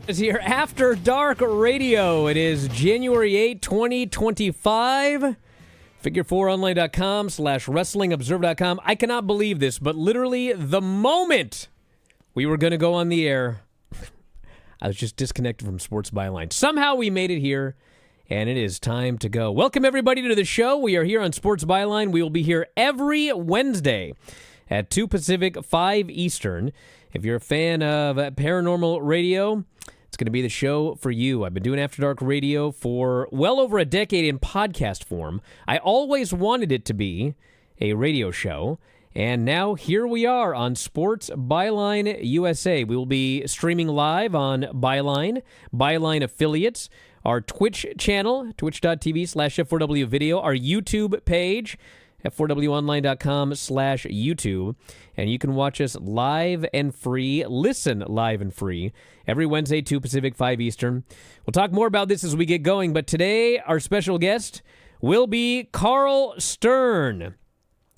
Is here After Dark Radio. It is January 8, 2025. Figure4online.com/wrestlingobserver.com. I cannot believe this, but literally the moment we were going to go on the air, I was just disconnected from Sports Byline. Somehow we made it here, and it is time to go. Welcome, everybody, to the show. We are here on Sports Byline. We will be here every Wednesday at 2 Pacific, 5 Eastern. If you're a fan of paranormal radio, it's going to be the show for you. I've been doing After Dark Radio for well over a decade in podcast form. I always wanted it to be a radio show, and now here we are on Sports Byline USA. We will be streaming live on Byline, Byline affiliates, our Twitch channel, twitch.tv/F4W video, our YouTube page, F4WOnline.com/YouTube. And you can watch us live and free, listen live and free, every Wednesday, 2 Pacific, 5 Eastern. We'll talk more about this as we get going, but today our special guest will be Carl Stern.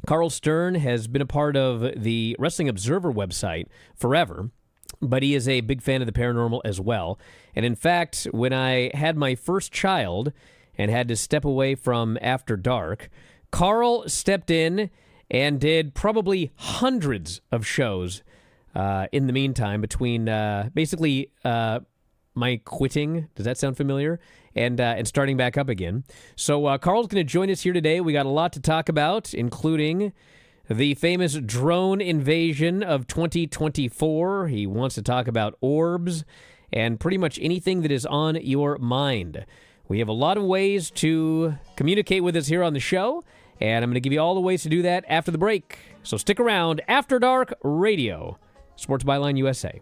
Carl Stern has been a part of the Wrestling Observer website forever, but he is a big fan of the paranormal as well. And in fact, when I had my first child and had to step away from After Dark, Carl stepped in and did probably hundreds of shows in the meantime between basically my quitting. Does that sound familiar? And starting back up again. So Carl's going to join us here today. We got a lot to talk about, including the famous drone invasion of 2024. He wants to talk about orbs and pretty much anything that is on your mind. We have a lot of ways to communicate with us here on the show, and I'm going to give you all the ways to do that after the break. So stick around. After Dark Radio, Sports Byline USA.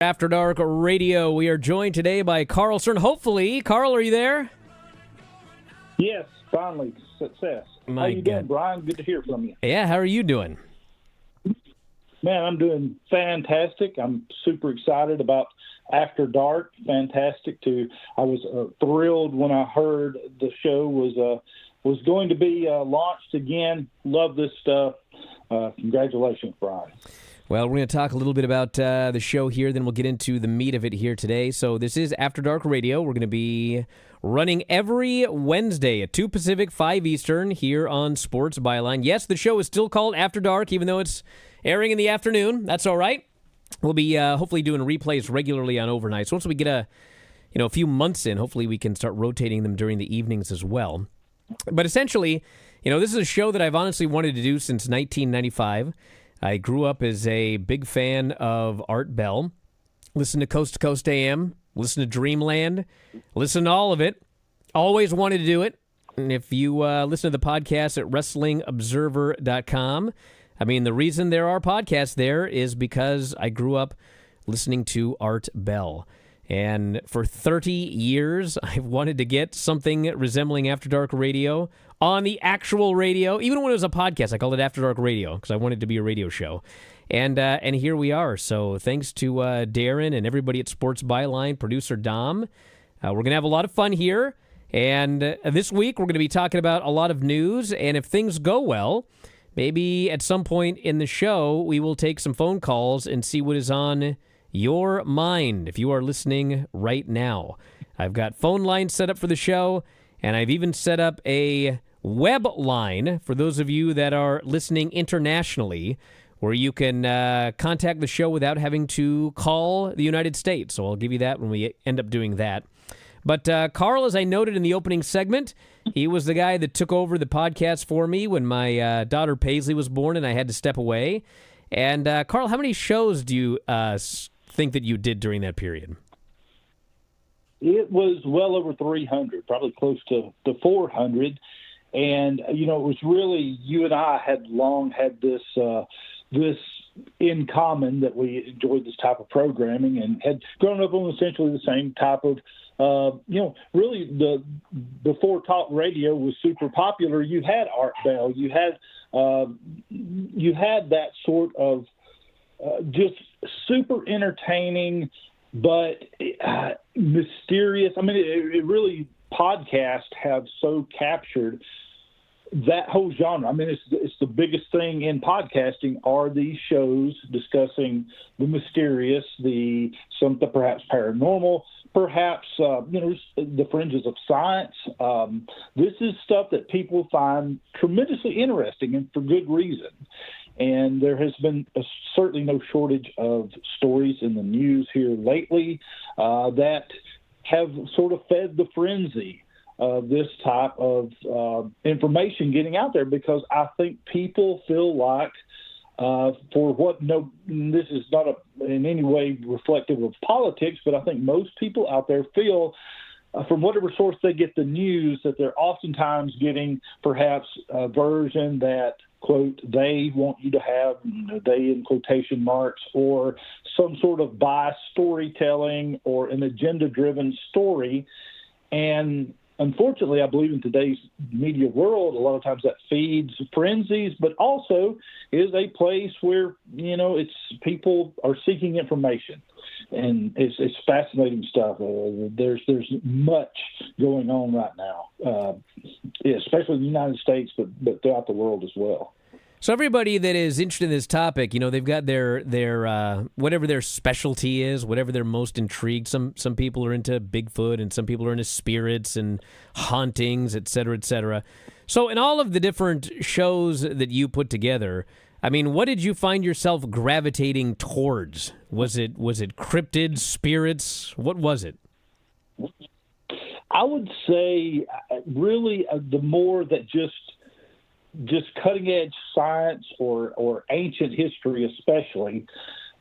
After Dark Radio. We are joined today by Carl Stern. Hopefully, Carl, are you there? Yes, finally, success. My How you God. doing, Brian? Good to hear from you. Yeah, how are you doing? Man, I'm doing fantastic. I'm super excited about After Dark. Fantastic. I was thrilled when I heard the show was going to be launched again. Love this stuff. Congratulations, Brian. Well, we're going to talk a little bit about the show here, then we'll get into the meat of it here today. So this is After Dark Radio. We're going to be running every Wednesday at 2 Pacific, 5 Eastern here on Sports Byline. Yes, the show is still called After Dark, even though it's airing in the afternoon. That's all right. We'll be hopefully doing replays regularly on overnights. Once we get a few months in, hopefully we can start rotating them during the evenings as well. But essentially, this is a show that I've honestly wanted to do since 1995. I grew up as a big fan of Art Bell, listened to Coast AM, listened to Dreamland, listened to all of it, always wanted to do it. And if you listen to the podcast at WrestlingObserver.com, the reason there are podcasts there is because I grew up listening to Art Bell. And for 30 years, I've wanted to get something resembling After Dark Radio on the actual radio. Even when it was a podcast, I called it After Dark Radio because I wanted it to be a radio show. And here we are. So thanks to Darren and everybody at Sports Byline, producer Dom. We're going to have a lot of fun here. And this week, we're going to be talking about a lot of news. And if things go well, maybe at some point in the show, we will take some phone calls and see what is on your mind if you are listening right now. I've got phone lines set up for the show, and I've even set up a web line for those of you that are listening internationally where you can contact the show without having to call the United States. So I'll give you that when we end up doing that. But Carl, as I noted in the opening segment, he was the guy that took over the podcast for me when my daughter Paisley was born and I had to step away. And Carl, how many shows do you think that you did during that period? It was well over 300, probably close to 400. And, it was really, you and I had long had this in common that we enjoyed this type of programming and had grown up on essentially the same type of, really before talk radio was super popular, you had Art Bell, you had that sort of just super entertaining, but mysterious. It really, podcasts have so captured that whole genre. It's the biggest thing in podcasting are these shows discussing the mysterious, something perhaps paranormal, perhaps the fringes of science. This is stuff that people find tremendously interesting, and for good reason. And there has been certainly no shortage of stories in the news here lately that have sort of fed the frenzy of this type of information getting out there, because I think people feel like, this is not in any way reflective of politics, but I think most people out there feel from whatever source they get the news that they're oftentimes getting perhaps a version that, quote, they want you to have, they in quotation marks, or some sort of biased storytelling or an agenda-driven story. And unfortunately, I believe in today's media world, a lot of times that feeds frenzies, but also is a place where, it's people are seeking information. And it's fascinating stuff. There's much going on right now, especially in the United States, but throughout the world as well. So everybody that is interested in this topic, they've got their whatever their specialty is, whatever they're most intrigued. Some people are into Bigfoot, and some people are into spirits and hauntings, et cetera, et cetera. So in all of the different shows that you put together, what did you find yourself gravitating towards? Was it cryptids, spirits? What was it? I would say really the more that just cutting edge science or ancient history especially,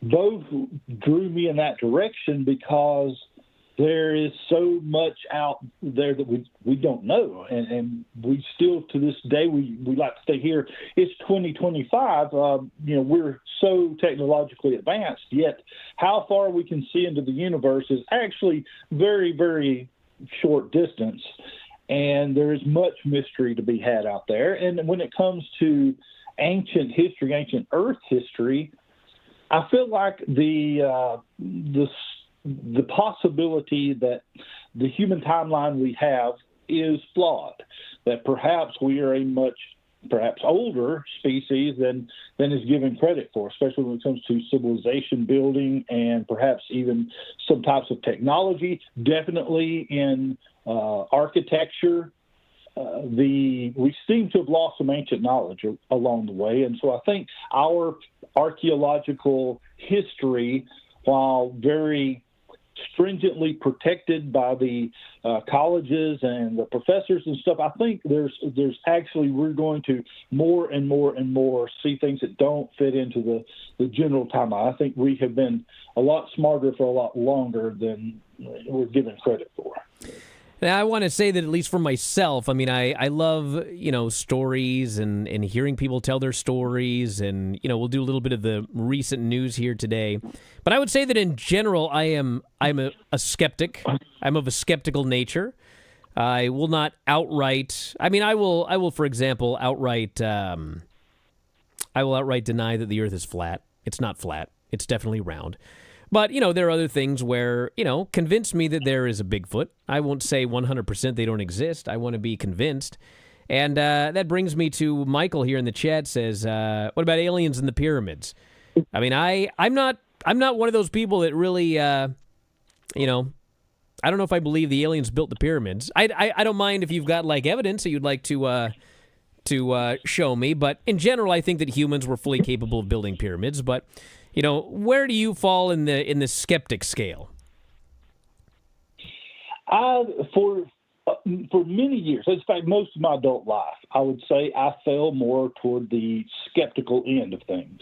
both drew me in that direction because there is so much out there that we don't know, and we still to this day we like to stay here. It's 2025. We're so technologically advanced, yet how far we can see into the universe is actually very, very short distance, and there is much mystery to be had out there. And when it comes to ancient history, ancient Earth history, I feel like the possibility that the human timeline we have is flawed, that perhaps we are a much older species than is given credit for, especially when it comes to civilization building and perhaps even some types of technology, definitely in architecture. We seem to have lost some ancient knowledge along the way. And so I think our archaeological history, while very stringently protected by the colleges and the professors and stuff, I think there's actually, we're going to more and more and more see things that don't fit into the general timeline. I think we have been a lot smarter for a lot longer than we're given credit for. Now, I want to say that at least for myself, I mean, I love, stories and hearing people tell their stories, and, we'll do a little bit of the recent news here today. But I would say that in general, I'm a skeptic. I'm of a skeptical nature. I will not outright, I will, for example, outright deny that the earth is flat. It's not flat. It's definitely round. But, there are other things where, convince me that there is a Bigfoot. I won't say 100% they don't exist. I want to be convinced. And that brings me to Michael here in the chat says, what about aliens in the pyramids? I mean, I'm not one of those people that really, I don't know if I believe the aliens built the pyramids. I don't mind if you've got, evidence that you'd like to show me. But in general, I think that humans were fully capable of building pyramids. But where do you fall in the skeptic scale? For many years, in fact, most of my adult life, I would say I fell more toward the skeptical end of things.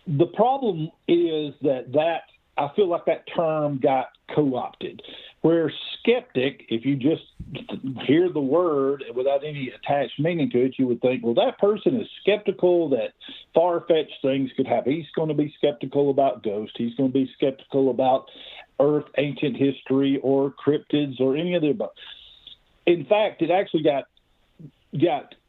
The problem is that I feel like that term got co-opted, where skeptic, if you just hear the word without any attached meaning to it, you would think, well, that person is skeptical that far-fetched things could happen. He's going to be skeptical about ghosts. He's going to be skeptical about Earth, ancient history, or cryptids, or any of the above. In fact, it actually got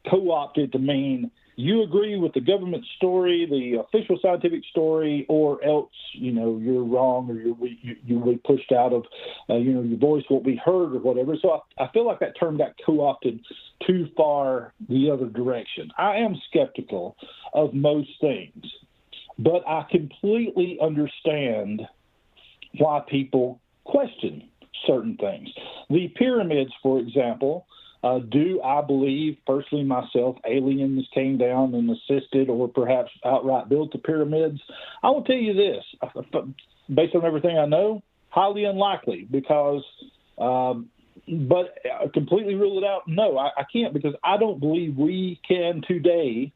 co-opted to mean you agree with the government story, the official scientific story, or else, you're wrong, or you'll be pushed out of, your voice won't be heard or whatever. So I feel like that term got co-opted too far the other direction. I am skeptical of most things, but I completely understand why people question certain things. The pyramids, for example, do I believe, personally myself, aliens came down and assisted or perhaps outright built the pyramids? I will tell you this, based on everything I know, highly unlikely, because, but completely rule it out? No, I can't, because I don't believe we can today.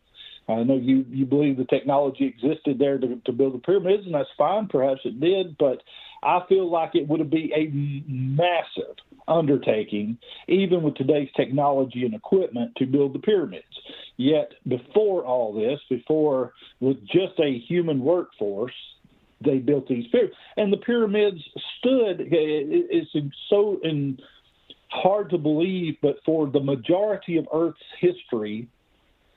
I know you believe the technology existed there to build the pyramids, and that's fine. Perhaps it did, but I feel like it would be a massive undertaking, even with today's technology and equipment, to build the pyramids. Yet before all this, with just a human workforce, they built these pyramids. And the pyramids stood, it's so hard to believe, but for the majority of Earth's history,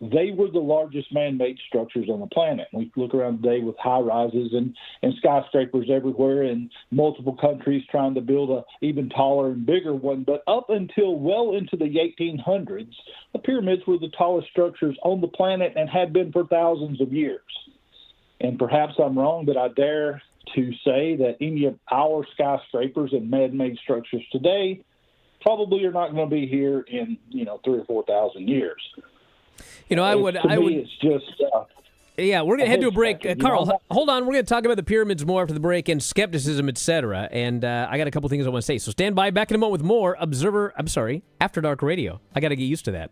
they were the largest man-made structures on the planet. We look around today with high-rises and skyscrapers everywhere in multiple countries trying to build a even taller and bigger one. But up until well into the 1800s, the pyramids were the tallest structures on the planet and had been for thousands of years. And perhaps I'm wrong, but I dare to say that any of our skyscrapers and man-made structures today probably are not going to be here in 3,000 or 4,000 years. I would. It's just. Yeah, we're going to head to a break. Carl, hold on. We're going to talk about the pyramids more after the break and skepticism, etc. And I got a couple things I want to say. So stand by. Back in a moment with more After Dark Radio. I got to get used to that.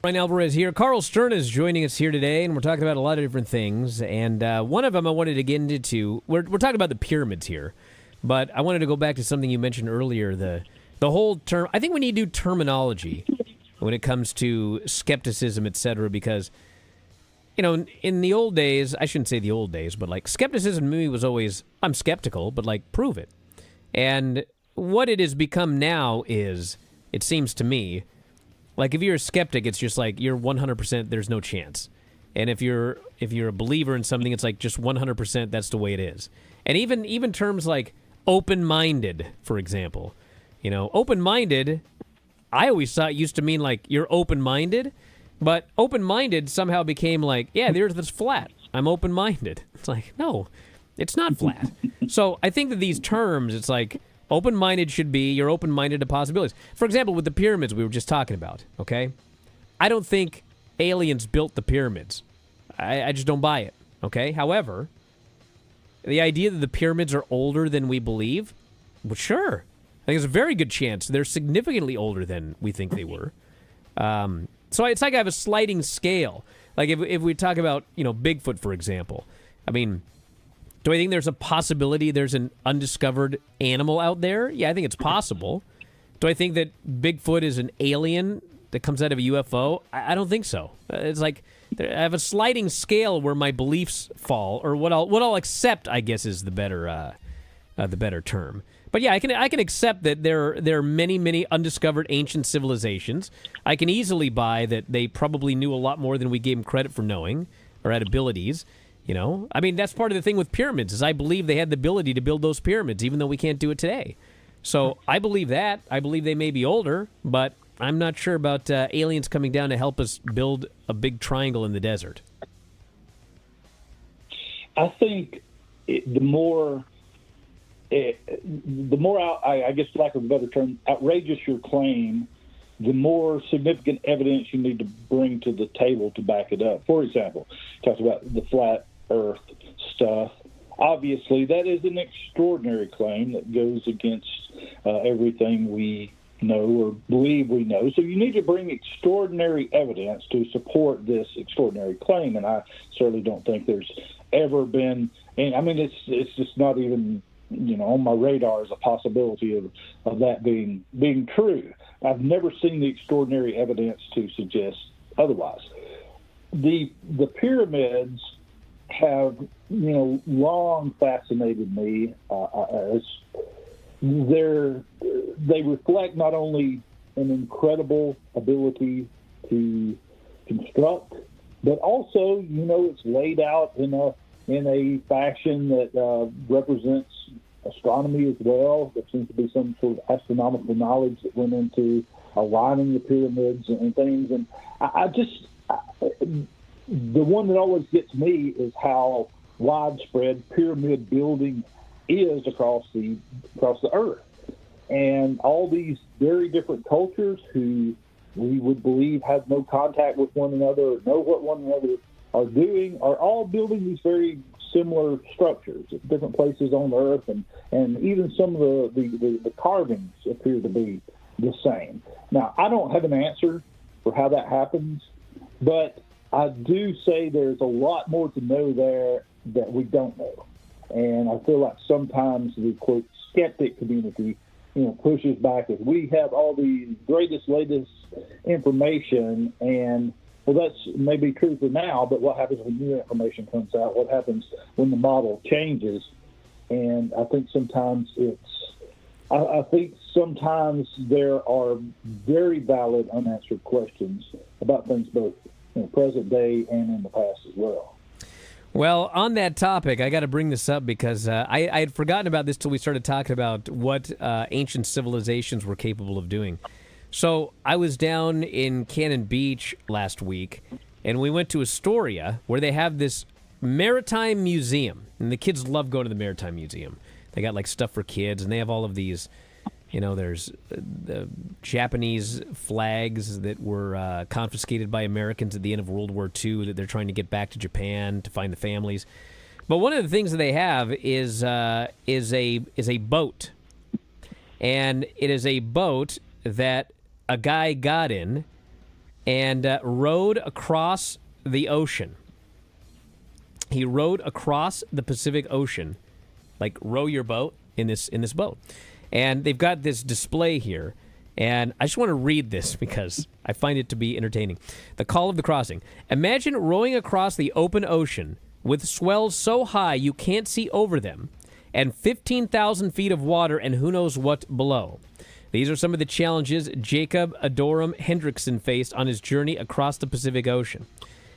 Bryan Alvarez here. Carl Stern is joining us here today, and we're talking about a lot of different things. And one of them I wanted to get into, we're talking about the pyramids here, but I wanted to go back to something you mentioned earlier, the whole term. I think we need to do terminology when it comes to skepticism, etc., because, you know, in the old days, I shouldn't say the old days, but like skepticism to me was always, I'm skeptical, but like prove it. And what it has become now is, it seems to me, like if you're a skeptic, it's just like you're 100%, there's no chance. And if you're a believer in something, it's like just 100%, that's the way it is. And even terms like open-minded, for example. You know, open-minded, I always thought used to mean like you're open-minded, but open-minded somehow became like, yeah, there's this flat. I'm open-minded. It's like, no, it's not flat. So I think that these terms, it's like open-minded should be you're open-minded to possibilities. For example, with the pyramids we were just talking about, okay? I don't think aliens built the pyramids. I just don't buy it, okay? However, the idea that the pyramids are older than we believe, well, sure. I think there's a very good chance they're significantly older than we think they were. So it's like I have a sliding scale. Like if we talk about, you know, Bigfoot, for example, I mean, do I think there's a possibility there's an undiscovered animal out there? Yeah, I think it's possible. Do I think that Bigfoot is an alien that comes out of a UFO? I don't think so. It's like I have a sliding scale where my beliefs fall, or what I'll accept, I guess, is the better term. But yeah, I can accept that there are many undiscovered ancient civilizations. I can easily buy that they probably knew a lot more than we gave them credit for knowing, or had abilities. You know, I mean, that's part of the thing with pyramids is I believe they had the ability to build those pyramids, even though we can't do it today. So I believe that. I believe they may be older, but I'm not sure about aliens coming down to help us build a big triangle in the desert. I think the more, I guess, lack of a better term, outrageous your claim, the more significant evidence you need to bring to the table to back it up. For example, talks about the flat Earth stuff. Obviously, that is an extraordinary claim that goes against everything we know or believe we know. So you need to bring extraordinary evidence to support this extraordinary claim. And I certainly don't think there's ever been. And I mean, it's just not even, you know, on my radar as a possibility of that being true. I've never seen the extraordinary evidence to suggest otherwise. The pyramids have, you know, long fascinated me. As they reflect not only an incredible ability to construct, but also, you know, it's laid out in a fashion that represents astronomy as well. There seems to be some sort of astronomical knowledge that went into aligning the pyramids and things. And the one that always gets me is how widespread pyramid building is across the earth. And all these very different cultures who we would believe have no contact with one another or know what one another are doing are all building these very similar structures at different places on Earth, and even some of the carvings appear to be the same. Now, I don't have an answer for how that happens, but I do say there's a lot more to know there that we don't know. And I feel like sometimes the, quote, skeptic community, you know, pushes back as we have all the greatest, latest information, and well, that's maybe true for now, but what happens when new information comes out? What happens when the model changes? And I think sometimes there are very valid unanswered questions about things both in the present day and in the past as well. Well, on that topic, I got to bring this up because I had forgotten about this till we started talking about what ancient civilizations were capable of doing. So I was down in Cannon Beach last week, and we went to Astoria, where they have this maritime museum. And the kids love going to the maritime museum. They got, like, stuff for kids, and they have all of these, you know, there's the Japanese flags that were confiscated by Americans at the end of World War II that they're trying to get back to Japan to find the families. But one of the things that they have is a boat. And it is a boat that a guy got in and rowed across the ocean. He rowed across the Pacific Ocean, like row your boat in this boat. And they've got this display here, and I just want to read this because I find it to be entertaining. The call of the crossing. Imagine rowing across the open ocean with swells so high you can't see over them, and 15,000 feet of water and who knows what below. These are some of the challenges Jacob Adoram Hendrickson faced on his journey across the Pacific Ocean.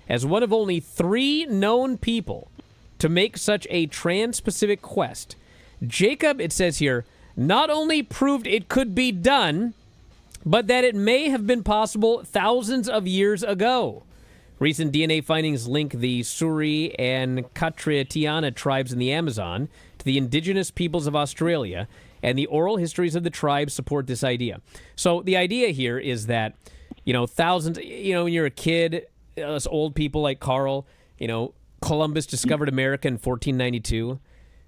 As one of only 3 known people to make such a trans-Pacific quest, Jacob, it says here, not only proved it could be done, but that it may have been possible thousands of years ago. Recent DNA findings link the Suri and Katretiana tribes in the Amazon to the indigenous peoples of Australia, and the oral histories of the tribes support this idea. So the idea here is that, thousands, when you're a kid, us old people like Carl, Columbus discovered America in 1492,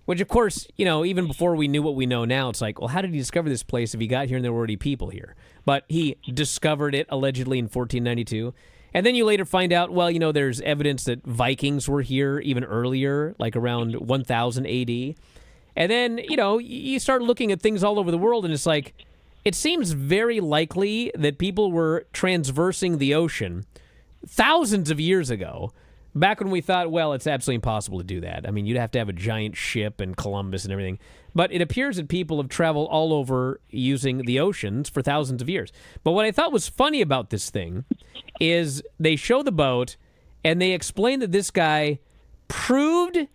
which, of course, even before we knew what we know now, it's like, well, how did he discover this place if he got here and there were already people here? But he discovered it allegedly in 1492. And then you later find out, well, there's evidence that Vikings were here even earlier, like around 1000 AD. And then, you start looking at things all over the world, and it's like, it seems very likely that people were transversing the ocean thousands of years ago, back when we thought, well, it's absolutely impossible to do that. I mean, you'd have to have a giant ship and Columbus and everything. But it appears that people have traveled all over using the oceans for thousands of years. But what I thought was funny about this thing is they show the boat, and they explain that this guy proved,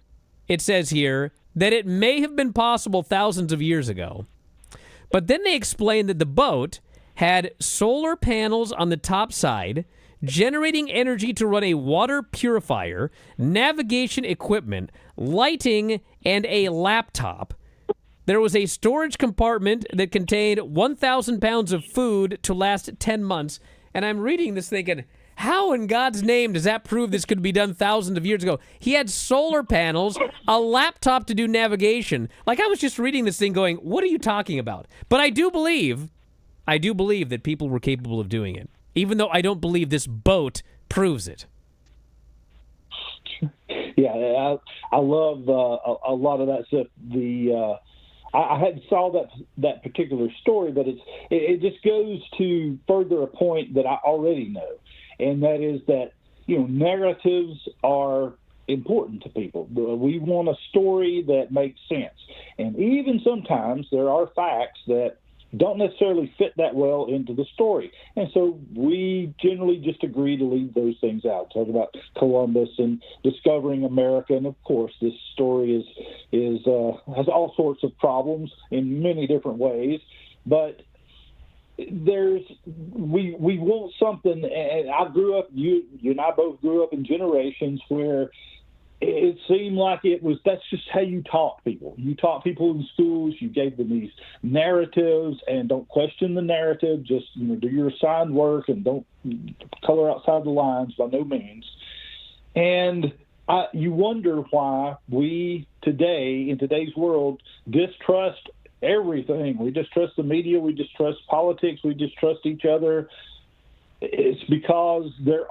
it says here, that it may have been possible thousands of years ago. But then they explain that the boat had solar panels on the top side, generating energy to run a water purifier, navigation equipment, lighting, and a laptop. There was a storage compartment that contained 1,000 pounds of food to last 10 months. And I'm reading this thinking, how in God's name does that prove this could be done thousands of years ago? He had solar panels, a laptop to do navigation. Like, I was just reading this thing going, what are you talking about? But I do believe that people were capable of doing it, even though I don't believe this boat proves it. Yeah, I love a lot of that stuff. I hadn't saw that particular story, but it just goes to further a point that I already know, and that is that narratives are important to people. We want a story that makes sense, and even sometimes there are facts that don't necessarily fit that well into the story. And so we generally just agree to leave those things out. Talk about Columbus and discovering America. And of course, this story has all sorts of problems in many different ways, but we want something. And I grew up, you and I both grew up in generations where it seemed like that's just how you taught people. You taught people in schools, you gave them these narratives, and don't question the narrative. Just do your assigned work and don't color outside the lines by no means. And you wonder why we today, in today's world, distrust everything. We distrust the media, we distrust politics, we distrust each other. It's because there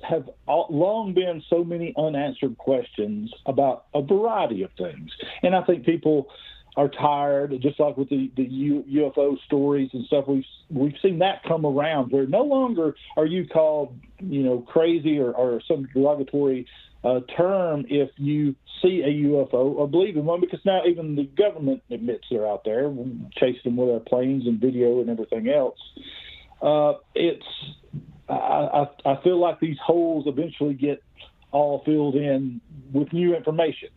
have long been so many unanswered questions about a variety of things. And I think people are tired, just like with the UFO stories and stuff. We've seen that come around where no longer are you called, crazy or some derogatory term if you see a UFO or believe in one, because now even the government admits they're out there, chasing them with our planes and video and everything else. I feel like these holes eventually get all filled in with new information.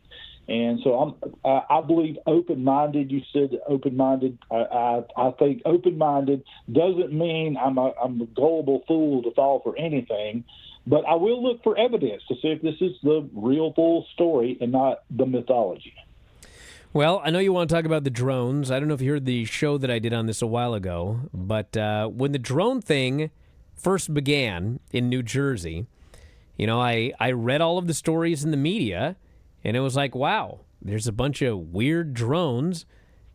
And so I believe open-minded. You said open-minded. I think open-minded doesn't mean I'm a gullible fool to fall for anything, but I will look for evidence to see if this is the real full story and not the mythology. Well, I know you want to talk about the drones. I don't know if you heard the show that I did on this a while ago, but when the drone thing first began in New Jersey, I read all of the stories in the media, and it was like, wow, there's a bunch of weird drones,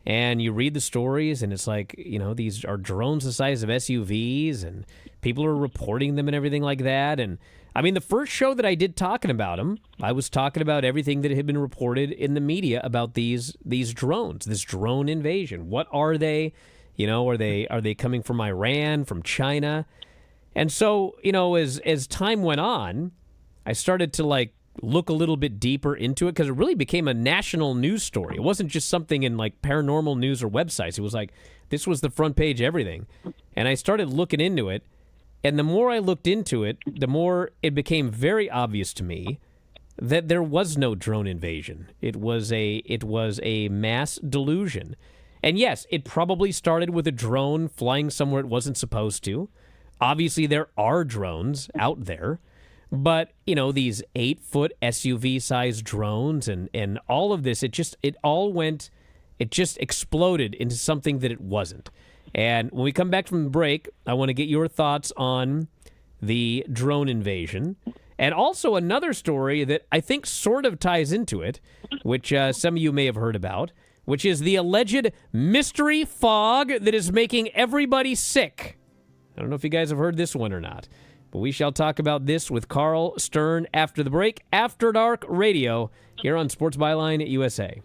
And you read the stories, and it's like, these are drones the size of SUVs, and people are reporting them and everything like that. And I mean, the first show that I did talking about them, I was talking about everything that had been reported in the media about these drones, this drone invasion. What are they? Are they coming from Iran, from China? And so, as time went on, I started to look a little bit deeper into it, because it really became a national news story. It wasn't just something in paranormal news or websites. It was this was the front page everything. And I started looking into it, and the more I looked into it, the more it became very obvious to me that there was no drone invasion. It was a mass delusion. And yes, it probably started with a drone flying somewhere it wasn't supposed to. Obviously, there are drones out there. But, these 8-foot SUV-sized drones and all of this, it just exploded into something that it wasn't. And when we come back from the break, I want to get your thoughts on the drone invasion. And also another story that I think sort of ties into it, which some of you may have heard about, which is the alleged mystery fog that is making everybody sick. I don't know if you guys have heard this one or not. But we shall talk about this with Carl Stern after the break. After Dark Radio, here on Sports Byline USA.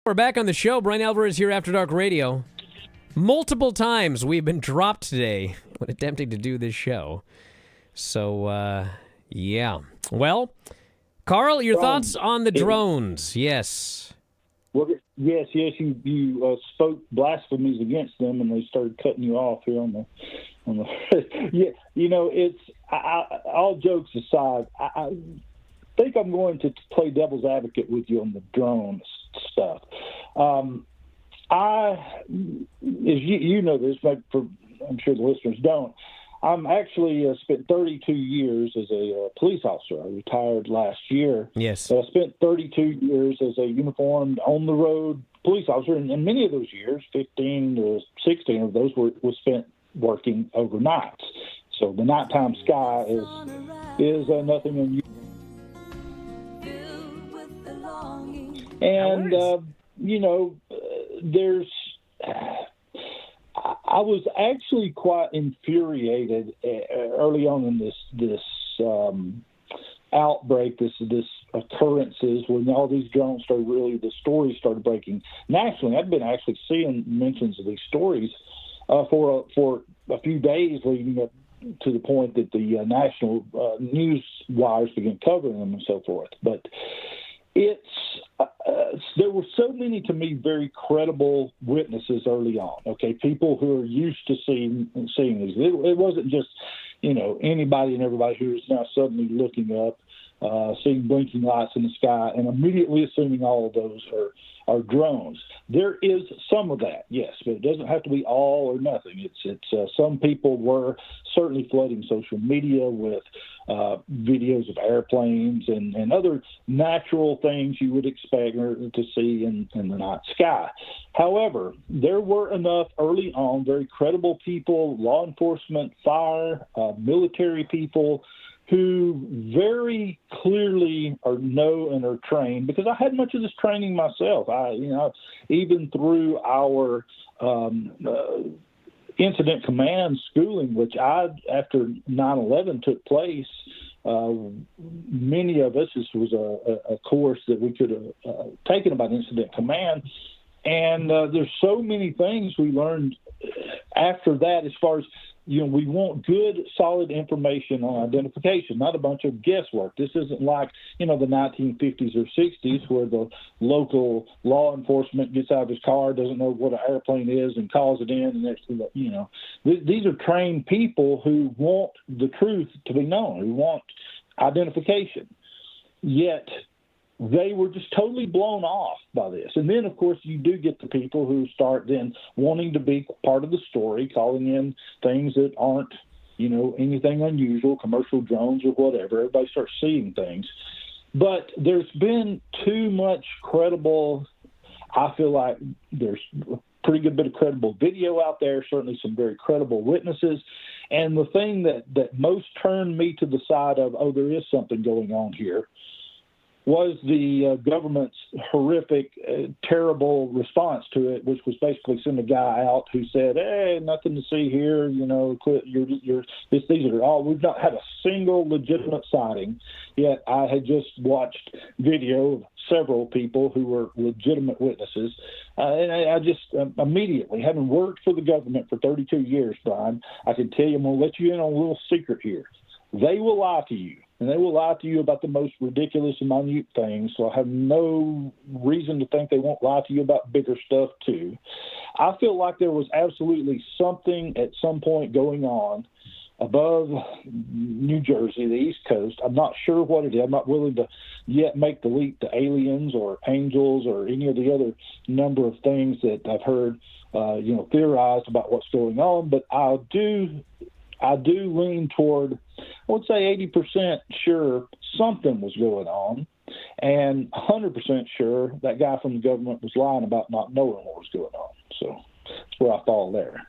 We're back on the show. Bryan Alvarez here, After Dark Radio. Multiple times we've been dropped today when attempting to do this show. So, yeah. Well, Carl, your thoughts on the drones? Yes. Well, yes. You spoke blasphemies against them, and they started cutting you off here on the. Yeah, it's all jokes aside. I think I'm going to play devil's advocate with you on the drone stuff. As you know this, but I'm sure the listeners don't. I'm actually spent 32 years as a police officer. I retired last year. Yes. So I spent 32 years as a uniformed, on-the-road police officer, and many of those years, 15 to 16 of those, were spent working overnight. So the nighttime sky is nothing unusual. And I was actually quite infuriated early on in this outbreak, this occurrences, when all these drones started, really the stories started breaking nationally. I'd been actually seeing mentions of these stories for a few days leading up to the point that the national news wires began covering them and so forth. But there were so many, to me, very credible witnesses early on. Okay, people who are used to seeing these. It wasn't just anybody and everybody who is now suddenly looking up, seeing blinking lights in the sky, and immediately assuming all of those are drones. There is some of that, yes, but it doesn't have to be all or nothing. It's some people were certainly flooding social media with videos of airplanes and other natural things you would expect to see in the night sky. However, there were enough early on very credible people, law enforcement, fire, military people, who very clearly know and are trained, because I had much of this training myself. Even through our incident command schooling, which after 9/11 took place, many of us, this was a course that we could have taken about incident command. And there's so many things we learned after that, as far as, we want good, solid information on identification, not a bunch of guesswork. This isn't like, the 1950s or 60s where the local law enforcement gets out of his car, doesn't know what an airplane is, and calls it in. And these are trained people who want the truth to be known, who want identification. Yet they were just totally blown off by this. And then, of course, you do get the people who start then wanting to be part of the story, calling in things that aren't, anything unusual, commercial drones or whatever. Everybody starts seeing things. But there's been too much credible, I feel like there's a pretty good bit of credible video out there, certainly some very credible witnesses. And the thing that most turned me to the side of, there is something going on here, was the government's horrific, terrible response to it, which was basically send a guy out who said, "Hey, nothing to see here. Quit. These are all. We've not had a single legitimate sighting." Yet I had just watched video of several people who were legitimate witnesses, and I just immediately, having worked for the government for 32 years, Brian, I can tell you, I'm going to let you in on a little secret here. They will lie to you. And they will lie to you about the most ridiculous and minute things, so I have no reason to think they won't lie to you about bigger stuff, too. I feel like there was absolutely something at some point going on above New Jersey, the East Coast. I'm not sure what it is. I'm not willing to yet make the leap to aliens or angels or any of the other number of things that I've heard, theorized about what's going on, but I do lean toward, I would say 80% sure something was going on, and 100% sure that guy from the government was lying about not knowing what was going on. So that's where I fall there.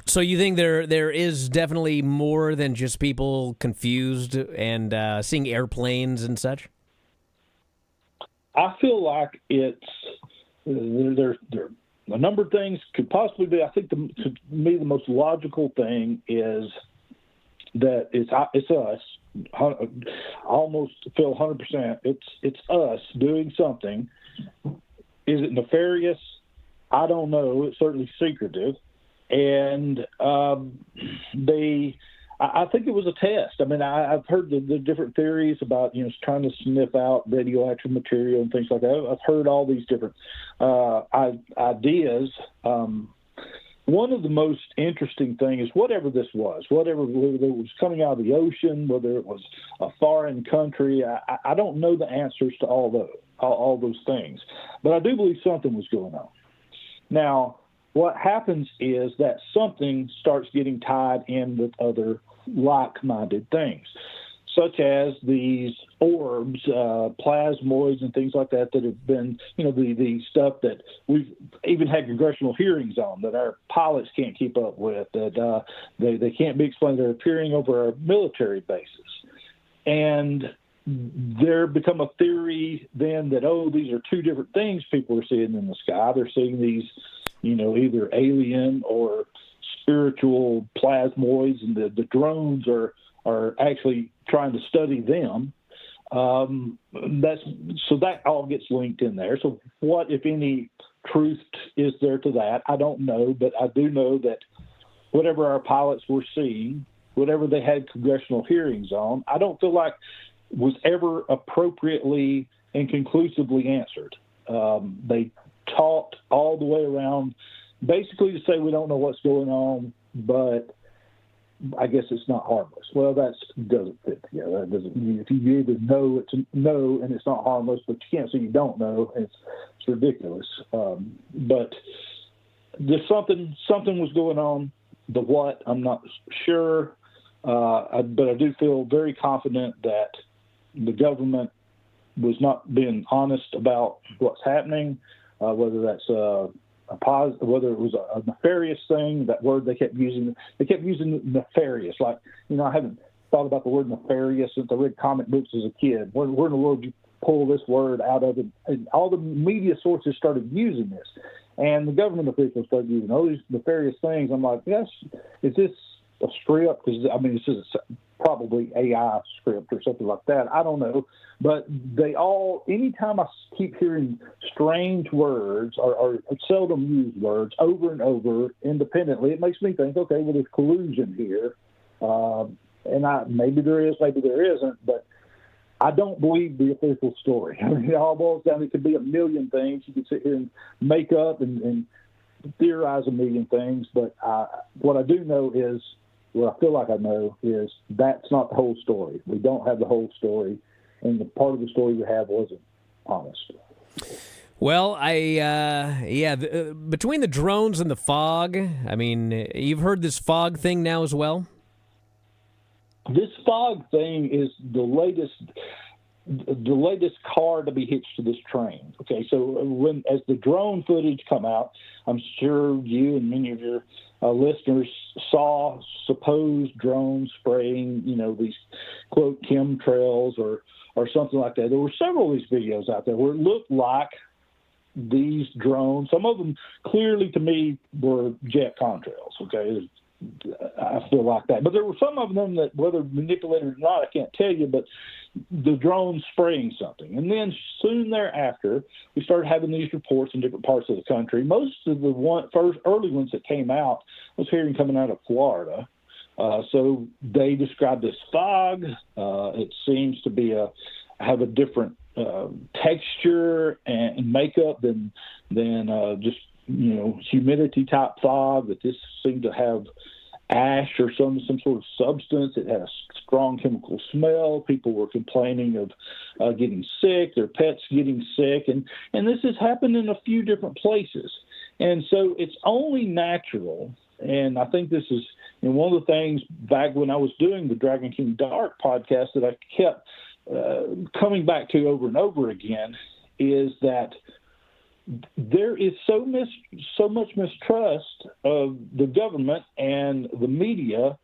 So you think there is definitely more than just people confused and seeing airplanes and such? I feel like it's there. A number of things could possibly be. I think to me the most logical thing is that it's us. I almost feel 100%. It's us doing something. Is it nefarious? I don't know. It's certainly secretive. And I think it was a test. I mean, I've heard the different theories about, trying to sniff out radioactive material and things like that. I've heard all these different ideas. One of the most interesting things is whatever this was, whether it was coming out of the ocean, whether it was a foreign country, I don't know the answers to all those things. But I do believe something was going on. Now, what happens is that something starts getting tied in with other like-minded things, such as these orbs, plasmoids, and things like that have been, the stuff that we've even had congressional hearings on that our pilots can't keep up with, that they can't be explained. They're appearing over our military bases. And there become a theory then that, these are two different things people are seeing in the sky. They're seeing these, either alien or spiritual plasmoids, and the drones are actually trying to study them. That all gets linked in there. So what, if any, truth is there to that? I don't know, but I do know that whatever our pilots were seeing, whatever they had congressional hearings on, I don't feel like was ever appropriately and conclusively answered. They talked all the way around, basically to say we don't know what's going on, but I guess it's not harmless. Well, that doesn't fit together. That doesn't. If you either know it's no and it's not harmless, but you can't say you don't know, it's ridiculous. But there's something was going on. The what, I'm not sure, but I do feel very confident that the government was not being honest about what's happening, whether that's a positive, whether it was a nefarious thing. That word they kept using nefarious. Like, I haven't thought about the word nefarious since I read comic books as a kid. Where in the world did you pull this word out of it? And all the media sources started using this, and the government officials started using all these nefarious things. I'm like, yes, is this a script? Because it's just probably AI script or something like that. I don't know. But anytime I keep hearing strange words or seldom used words over and over independently, it makes me think, okay, well, there's collusion here. And maybe there is, maybe there isn't, but I don't believe the official story. I mean, it all boils down, it could be a million things. You could sit here and make up and theorize a million things, but what I do know is, what I feel like I know is that's not the whole story. We don't have the whole story, and the part of the story we have wasn't honest. Well, between the drones and the fog, I mean, you've heard this fog thing now as well? This fog thing is the latest car to be hitched to this train. Okay, so as the drone footage come out, I'm sure you and many of your listeners saw supposed drones spraying, these quote chemtrails or something like that. There were several of these videos out there where it looked like these drones. Some of them clearly to me were jet contrails. Okay, I feel like that. But there were some of them that, whether manipulated or not, I can't tell you, but the drone spraying something. And then soon thereafter, we started having these reports in different parts of the country. Most of the first early ones that came out was hearing coming out of Florida. So they described this fog. It seems to have a different texture and makeup than just humidity type fog. That this seemed to have ash or some sort of substance. It had a strong chemical smell. People were complaining of getting sick, their pets getting sick, and this has happened in a few different places. And so it's only natural, and I think this is one of the things back when I was doing the Dragon King Dark podcast that I kept coming back to over and over again, is that there is so much mistrust of the government and the media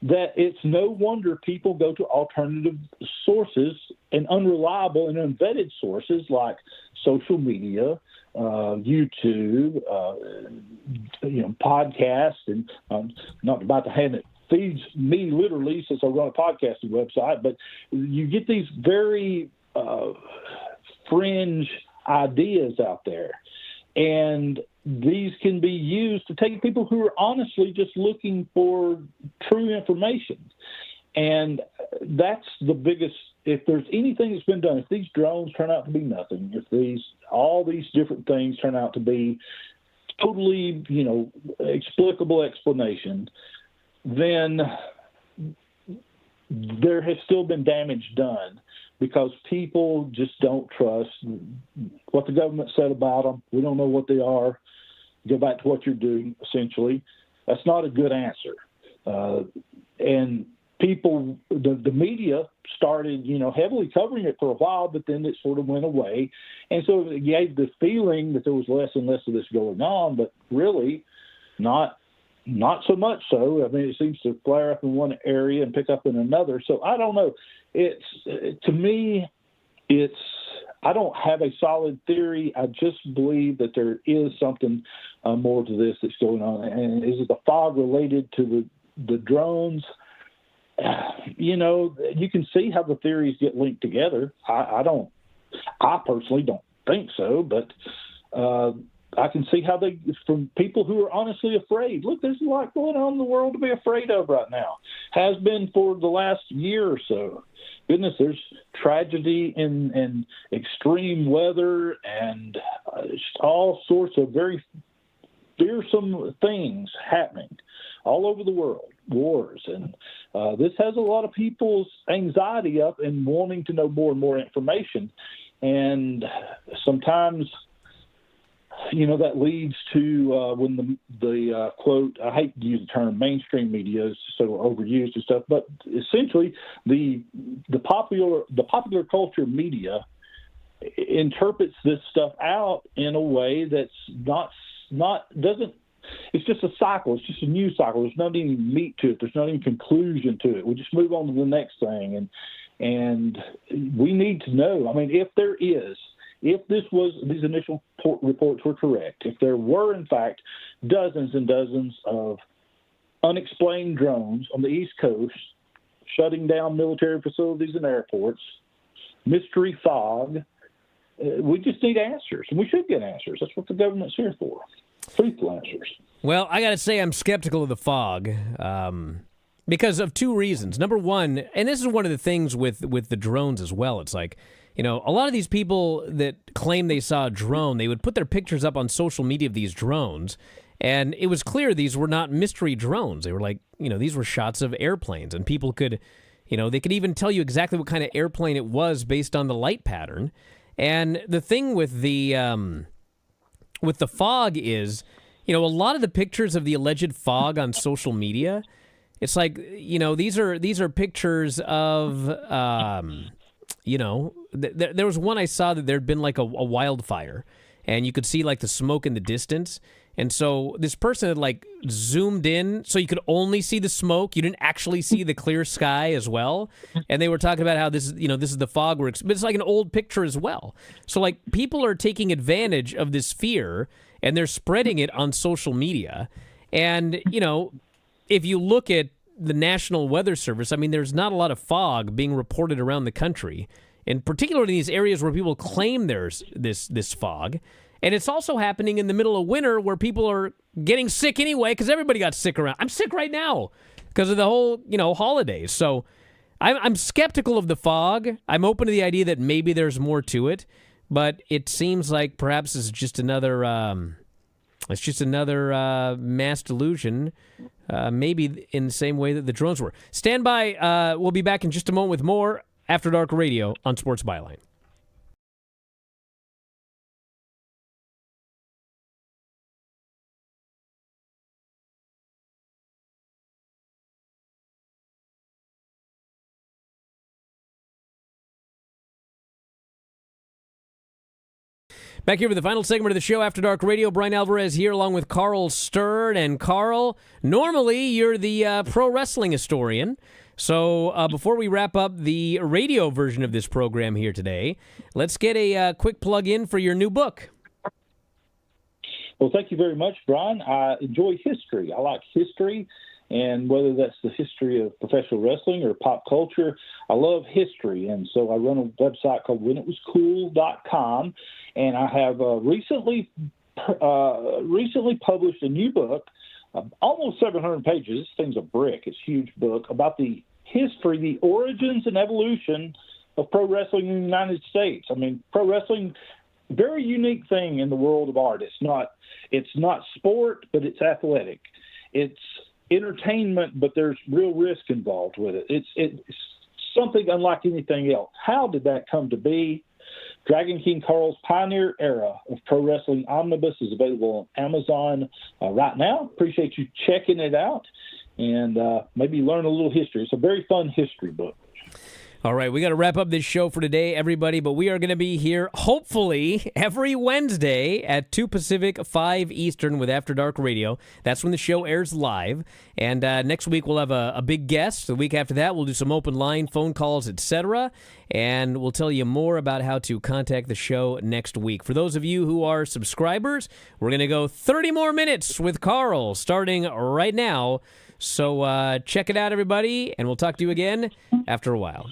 that it's no wonder people go to alternative sources and unreliable and unvetted sources like social media, YouTube, podcasts, and not about to hand it feeds me literally since I run a podcasting website, but you get these very fringe ideas out there. And these can be used to take people who are honestly just looking for true information. And that's the biggest, if there's anything that's been done, if these drones turn out to be nothing, if all these different things turn out to be totally, explicable explanation, then there has still been damage done because people just don't trust what the government said about them. We don't know what they are. Go back to what you're doing, essentially. That's not a good answer. And people, the media started, heavily covering it for a while, but then it sort of went away. And so it gave the feeling that there was less and less of this going on, but really not so much so. I mean, it seems to flare up in one area and pick up in another. So I don't know. To me, I don't have a solid theory. I just believe that there is something more to this that's going on. And is it the fog related to the drones? You can see how the theories get linked together. I personally don't think so, but I can see how from people who are honestly afraid. Look, there's a lot going on in the world to be afraid of right now. Has been for the last year or so. Goodness, there's tragedy and extreme weather and all sorts of very fearsome things happening all over the world, wars. And this has a lot of people's anxiety up and wanting to know more and more information. And sometimes, that leads to when the quote, I hate to use the term mainstream media, is so overused and stuff, but essentially the popular culture media interprets this stuff out in a way that's it's just a cycle. It's just a news cycle. There's not any meat to it. There's not any conclusion to it. We just move on to the next thing. And we need to know, if these initial reports were correct, if there were, in fact, dozens and dozens of unexplained drones on the East Coast shutting down military facilities and airports, mystery fog, we just need answers, and we should get answers. That's what the government's here for, truthful answers. Well, I got to say I'm skeptical of the fog because of two reasons. Number one, and this is one of the things with the drones as well, it's like, a lot of these people that claim they saw a drone, they would put their pictures up on social media of these drones, and it was clear these were not mystery drones. They were like, these were shots of airplanes, and people could, they could even tell you exactly what kind of airplane it was based on the light pattern. And the thing with the fog is, a lot of the pictures of the alleged fog on social media, it's like, these are pictures of, there was one I saw that there'd been like a wildfire, and you could see like the smoke in the distance. And so this person had like zoomed in so you could only see the smoke. You didn't actually see the clear sky as well. And they were talking about how this is the fog works, but it's like an old picture as well. So like people are taking advantage of this fear and they're spreading it on social media. And, if you look at the National Weather Service, there's not a lot of fog being reported around the country, and particularly in these areas where people claim there's this fog. And it's also happening in the middle of winter where people are getting sick anyway because everybody got sick around. I'm sick right now because of the whole, holidays. So I'm skeptical of the fog. I'm open to the idea that maybe there's more to it, but it seems like perhaps it's just another mass delusion, maybe in the same way that the drones were. Stand by. We'll be back in just a moment with more After Dark Radio on Sports Byline. Back here with the final segment of the show, After Dark Radio. Bryan Alvarez here along with Carl Stern. And Carl, normally you're the pro wrestling historian. So before we wrap up the radio version of this program here today, let's get a quick plug in for your new book. Well, thank you very much, Brian. I enjoy history. I like history, and whether that's the history of professional wrestling or pop culture, I love history. And so I run a website called whenitwascool.com, and I have recently recently published a new book, almost 700 pages. This thing's a brick. It's a huge book about the history, the origins and evolution of pro wrestling in the United States. I mean, pro wrestling, very unique thing in the world of art. It's not sport, but it's athletic. It's entertainment, but there's real risk involved with it. It's something unlike anything else. How did that come to be? Dragon King Carl's Pioneer Era of Pro Wrestling Omnibus is available on Amazon right now. Appreciate you checking it out and maybe learn a little history. It's a very fun history book. All right, we got to wrap up this show for today, everybody, but we are going to be here, hopefully, every Wednesday at 2 Pacific, 5 Eastern with After Dark Radio. That's when the show airs live. And next week, we'll have a big guest. The week after that, we'll do some open line phone calls, etc. And we'll tell you more about how to contact the show next week. For those of you who are subscribers, we're going to go 30 more minutes with Carl starting right now. So check it out, everybody, and we'll talk to you again after a while.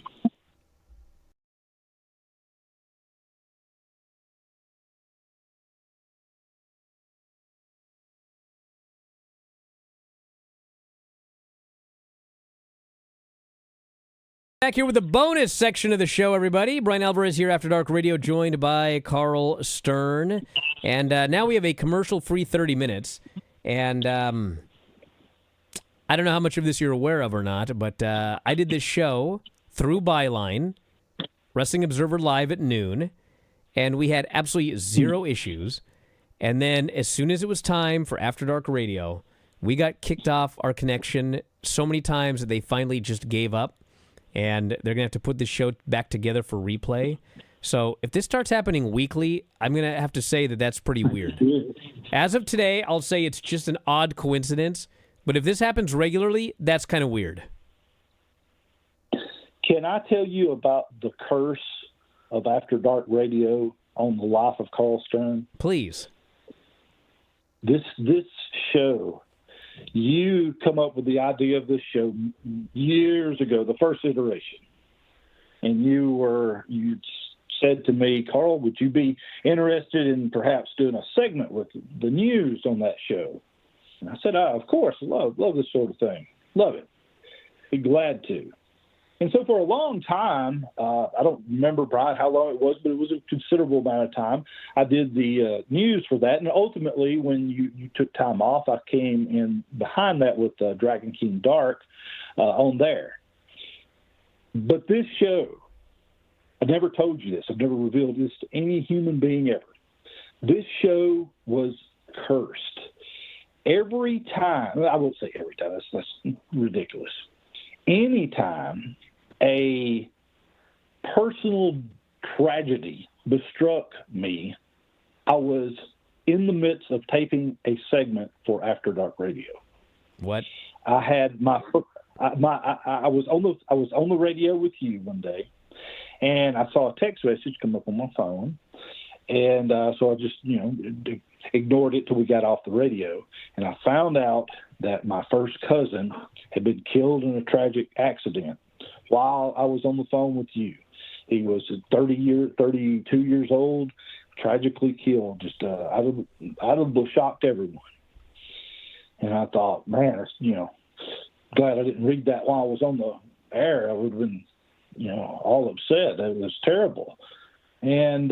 Back here with the bonus section of the show, everybody. Bryan Alvarez here, After Dark Radio, joined by Carl Stern. And now we have a commercial-free 30 minutes. And I don't know how much of this you're aware of or not, but I did this show through Byline, Wrestling Observer Live at noon, and we had absolutely zero issues. And then as soon as it was time for After Dark Radio, we got kicked off our connection so many times that they finally just gave up. And they're going to have to put this show back together for replay. So if this starts happening weekly, I'm going to have to say that that's pretty weird. As of today, I'll say it's just an odd coincidence. But if this happens regularly, that's kind of weird. Can I tell you about the curse of After Dark Radio on the life of Carl Stern? Please. This show, you come up with the idea of this show years ago, the first iteration. And you said to me, Carl, would you be interested in perhaps doing a segment with the news on that show? And I said, of course, love this sort of thing. Love it. Be glad to. And so for a long time, I don't remember, Brian, how long it was, but it was a considerable amount of time. I did the news for that. And ultimately, when you took time off, I came in behind that with Dragon King Dark on there. But this show, I never told you this. I've never revealed this to any human being ever. This show was cursed. Every time, I won't say every time, that's ridiculous. Anytime a personal tragedy bestruck me, I was in the midst of taping a segment for After Dark Radio. What? I had I was on the radio with you one day, and I saw a text message come up on my phone, and so I just ignored it till we got off the radio, and I found out that my first cousin had been killed in a tragic accident while I was on the phone with you. He was 32 years old, tragically killed, just out of the blue, shocked everyone. And I thought, man, glad I didn't read that while I was on the air. I would have been, all upset. It was terrible. And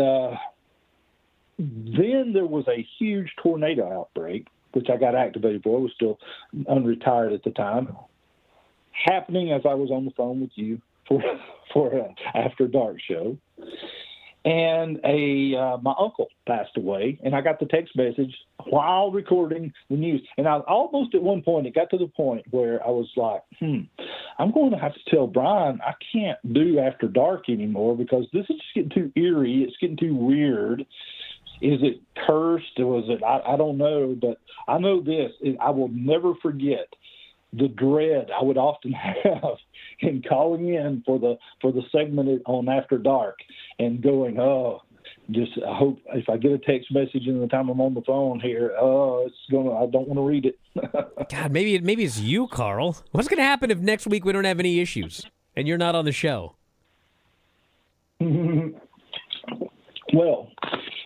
then there was a huge tornado outbreak, which I got activated for. I was still unretired at the time, happening as I was on the phone with you for an After Dark show. And my uncle passed away, and I got the text message while recording the news. And I almost at one point, it got to the point where I was like, I'm going to have to tell Brian I can't do After Dark anymore because this is just getting too eerie. It's getting too weird. Is it cursed? Was it? I don't know, but I know this. I will never forget the dread I would often have in calling in for the segment on After Dark and going, I hope if I get a text message in the time I'm on the phone here, I don't want to read it. God, maybe it's you, Carl. What's going to happen if next week we don't have any issues and you're not on the show? Well,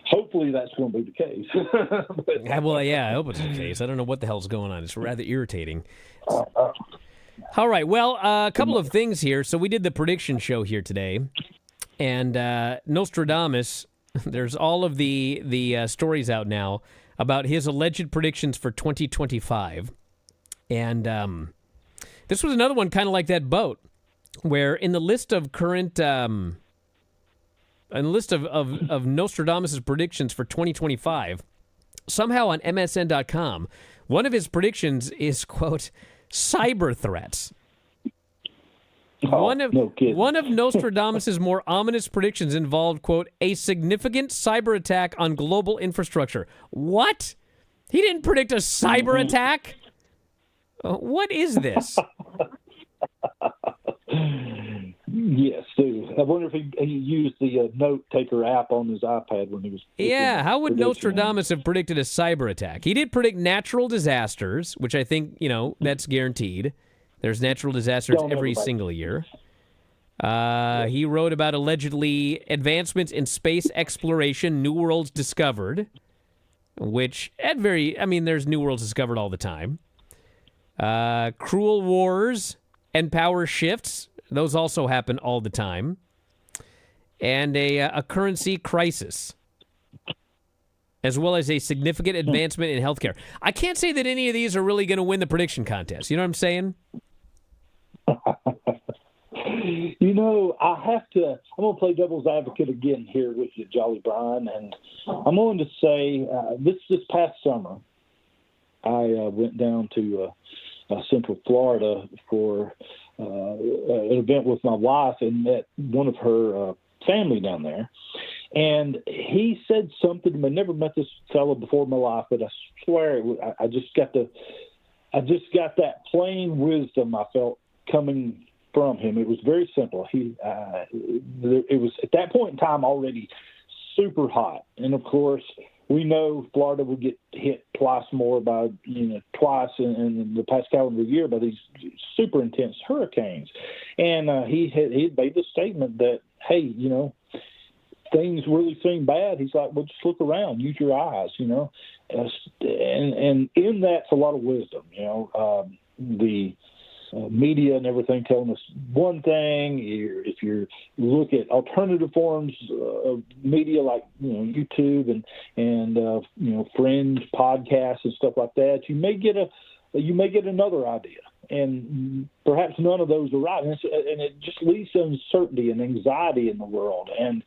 hopefully that's going to be the case. Well, yeah, I hope it's the case. I don't know what the hell's going on. It's rather irritating. All right. Well, a couple of things here. So we did the prediction show here today, and Nostradamus. There's all of the stories out now about his alleged predictions for 2025, and this was another one kind of like that boat, where in the list of current, in the list of Nostradamus' predictions for 2025, somehow on MSN.com, one of his predictions is, quote, cyber threats. One of Nostradamus' more ominous predictions involved, quote, a significant cyber attack on global infrastructure. What? He didn't predict a cyber attack? What is this? Yes, dude. I wonder if he used the note taker app on his iPad when he was. Yeah, how would Nostradamus have predicted a cyber attack? He did predict natural disasters, which I think, that's guaranteed. There's natural disasters every single year. He wrote about allegedly advancements in space exploration, new worlds discovered, which there's new worlds discovered all the time. Cruel wars and power shifts, those also happen all the time. And a currency crisis, as well as a significant advancement in healthcare. I can't say that any of these are really going to win the prediction contest. You know what I'm saying? I'm going to play devil's advocate again here with you, Jolly Bryan, and I'm going to say this past summer, I went down to Central Florida for an event with my wife and met one of her family down there. And he said something to me. I never met this fellow before in my life, but I swear I just got that plain wisdom I felt coming from him. It was very simple. It was at that point in time already super hot, and of course we know Florida will get hit twice in the past calendar year by these super intense hurricanes. And he had made the statement that, hey, things really seem bad. He's like, well, just look around, use your eyes, and in that's a lot of wisdom. The media and everything telling us one thing. If you look at alternative forms of media like YouTube and fringe podcasts and stuff like that, you may get another idea, and perhaps none of those are right, and it just leads to uncertainty and anxiety in the world. And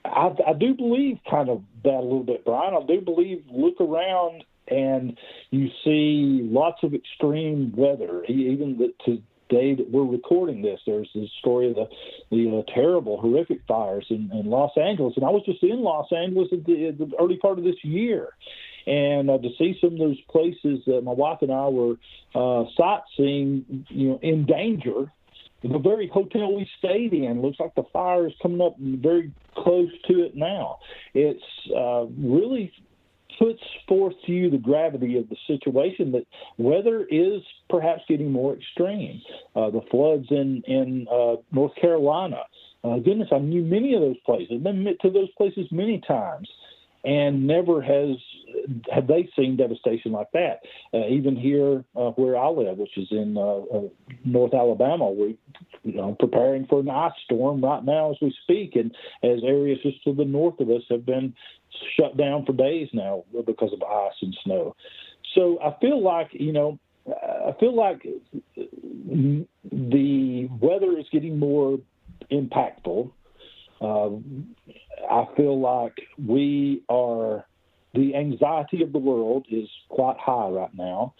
I do believe kind of that a little bit, Brian. I do believe look around and you see lots of extreme weather. Even today that we're recording this, there's this story of the terrible, horrific fires in Los Angeles. And I was just in Los Angeles at the early part of this year. And to see some of those places that my wife and I were sightseeing, in danger, the very hotel we stayed in looks like the fire is coming up very close to it now. It's really puts forth to you the gravity of the situation, that weather is perhaps getting more extreme. The floods in North Carolina. Goodness, I knew many of those places. I've been to those places many times, and never have they seen devastation like that. Even here where I live, which is in North Alabama, we're preparing for an ice storm right now as we speak, and as areas just to the north of us have been shut down for days now because of ice and snow. So I feel like the weather is getting more impactful. I feel like the anxiety of the world is quite high right now.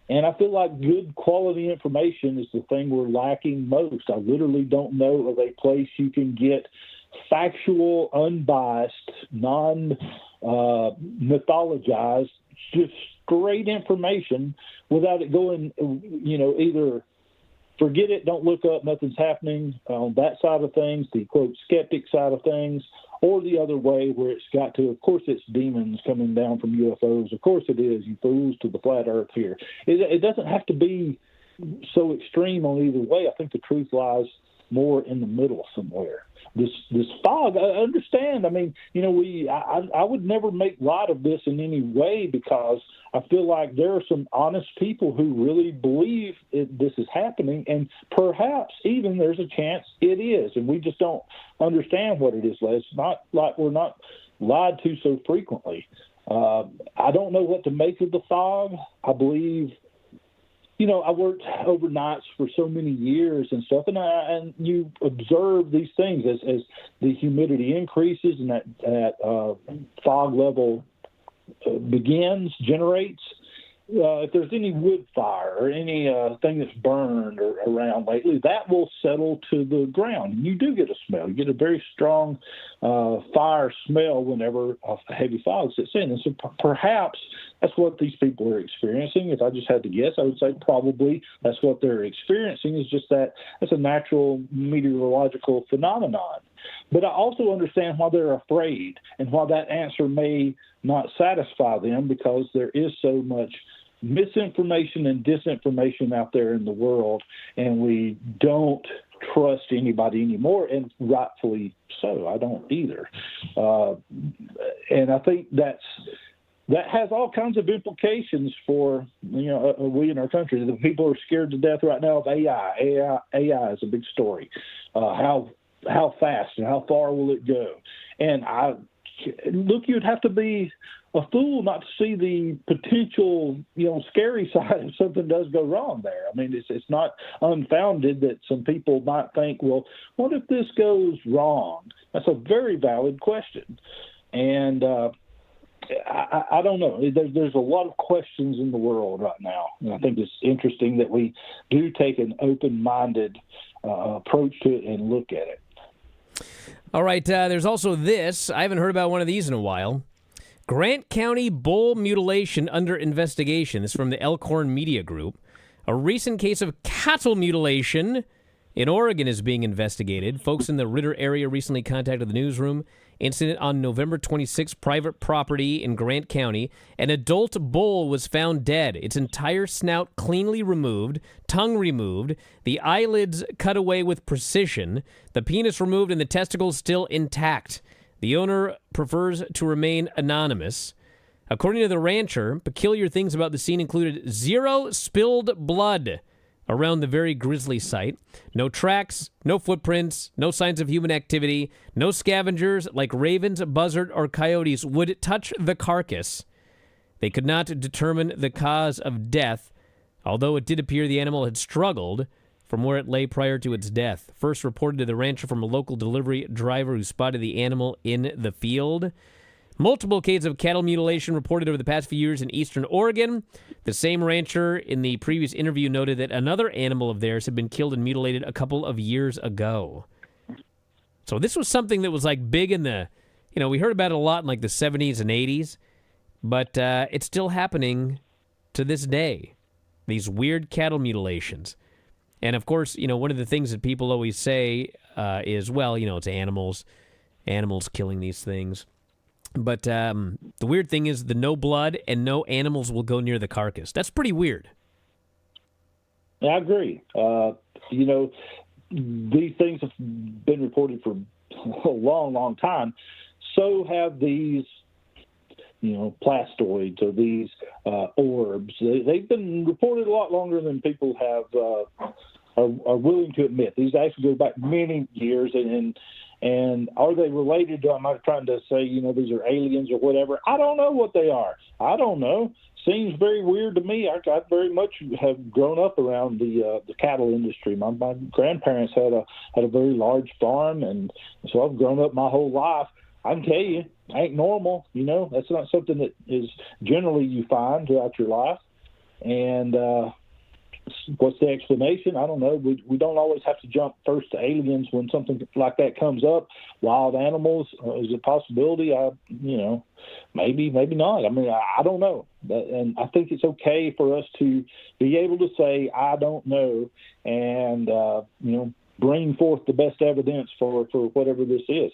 And I feel like good quality information is the thing we're lacking most. I literally don't know of a place you can get factual, unbiased, non-mythologized, just straight information without it going, either forget it, don't look up, nothing's happening on that side of things, the quote skeptic side of things, or the other way where it's got to, of course it's demons coming down from UFOs. Of course it is, you fools, to the flat earth here. It doesn't have to be so extreme on either way. I think the truth lies more in the middle somewhere. This fog, I understand. I mean, I would never make light of this in any way, because I feel like there are some honest people who really believe this is happening, and perhaps even there's a chance it is, and we just don't understand what it is. It's not like we're not lied to so frequently. I don't know what to make of the fog. I believe, I worked overnights for so many years and stuff, and you observe these things as the humidity increases and that fog level generates. If there's any wood fire or any thing that's burned or around lately, that will settle to the ground. You do get a smell. You get a very strong fire smell whenever a heavy fog sits in. And so perhaps that's what these people are experiencing. If I just had to guess, I would say probably that's what they're experiencing, is just that it's a natural meteorological phenomenon. But I also understand why they're afraid and why that answer may not satisfy them, because there is so much misinformation and disinformation out there in the world, and we don't trust anybody anymore, and rightfully so. I don't either. And I think that has all kinds of implications for, we in our country. The people are scared to death right now of AI. AI is a big story. How fast and how far will it go? And you'd have to be a fool not to see the potential, scary side if something does go wrong there. I mean, it's not unfounded that some people might think, well, what if this goes wrong? That's a very valid question. And I don't know. There's a lot of questions in the world right now. And I think it's interesting that we do take an open-minded approach to it and look at it. All right, there's also this. I haven't heard about one of these in a while. Grant County bull mutilation under investigation. This is from the Elkhorn Media Group. A recent case of cattle mutilation in Oregon is being investigated. Folks in the Ritter area recently contacted the newsroom. Incident on November 26th, private property in Grant County. An adult bull was found dead. Its entire snout cleanly removed, tongue removed, the eyelids cut away with precision, the penis removed, and the testicles still intact. The owner prefers to remain anonymous. According to the rancher, peculiar things about the scene included 0 spilled blood around the very grisly site, no tracks, no footprints, no signs of human activity, no scavengers like ravens, buzzard, or coyotes would touch the carcass. They could not determine the cause of death, although it did appear the animal had struggled from where it lay prior to its death. First reported to the rancher from a local delivery driver who spotted the animal in the field. Multiple cases of cattle mutilation reported over the past few years in eastern Oregon. The same rancher in the previous interview noted that another animal of theirs had been killed and mutilated a couple of years ago. So this was something that was like big in the, we heard about it a lot in like the 70s and 80s, but it's still happening to this day. These weird cattle mutilations. And of course, one of the things that people always say is, well, it's animals killing these things. But the weird thing is the no blood and no animals will go near the carcass. That's pretty weird. I agree. These things have been reported for a long, long time. So have these, plastoids or these orbs. They've been reported a lot longer than people have are willing to admit. These actually go back many years, and are they related to, I'm not trying to say, these are aliens or whatever. I don't know what they are. I don't know. Seems very weird to me. I very much have grown up around the cattle industry. My grandparents had a very large farm, and so I've grown up my whole life. I can tell you, ain't normal. That's not something that is generally you find throughout your life. And what's the explanation? I don't know. We don't always have to jump first to aliens when something like that comes up. Wild animals is a possibility. Maybe not. I mean, I don't know. And I think it's okay for us to be able to say, I don't know, and, bring forth the best evidence for whatever this is.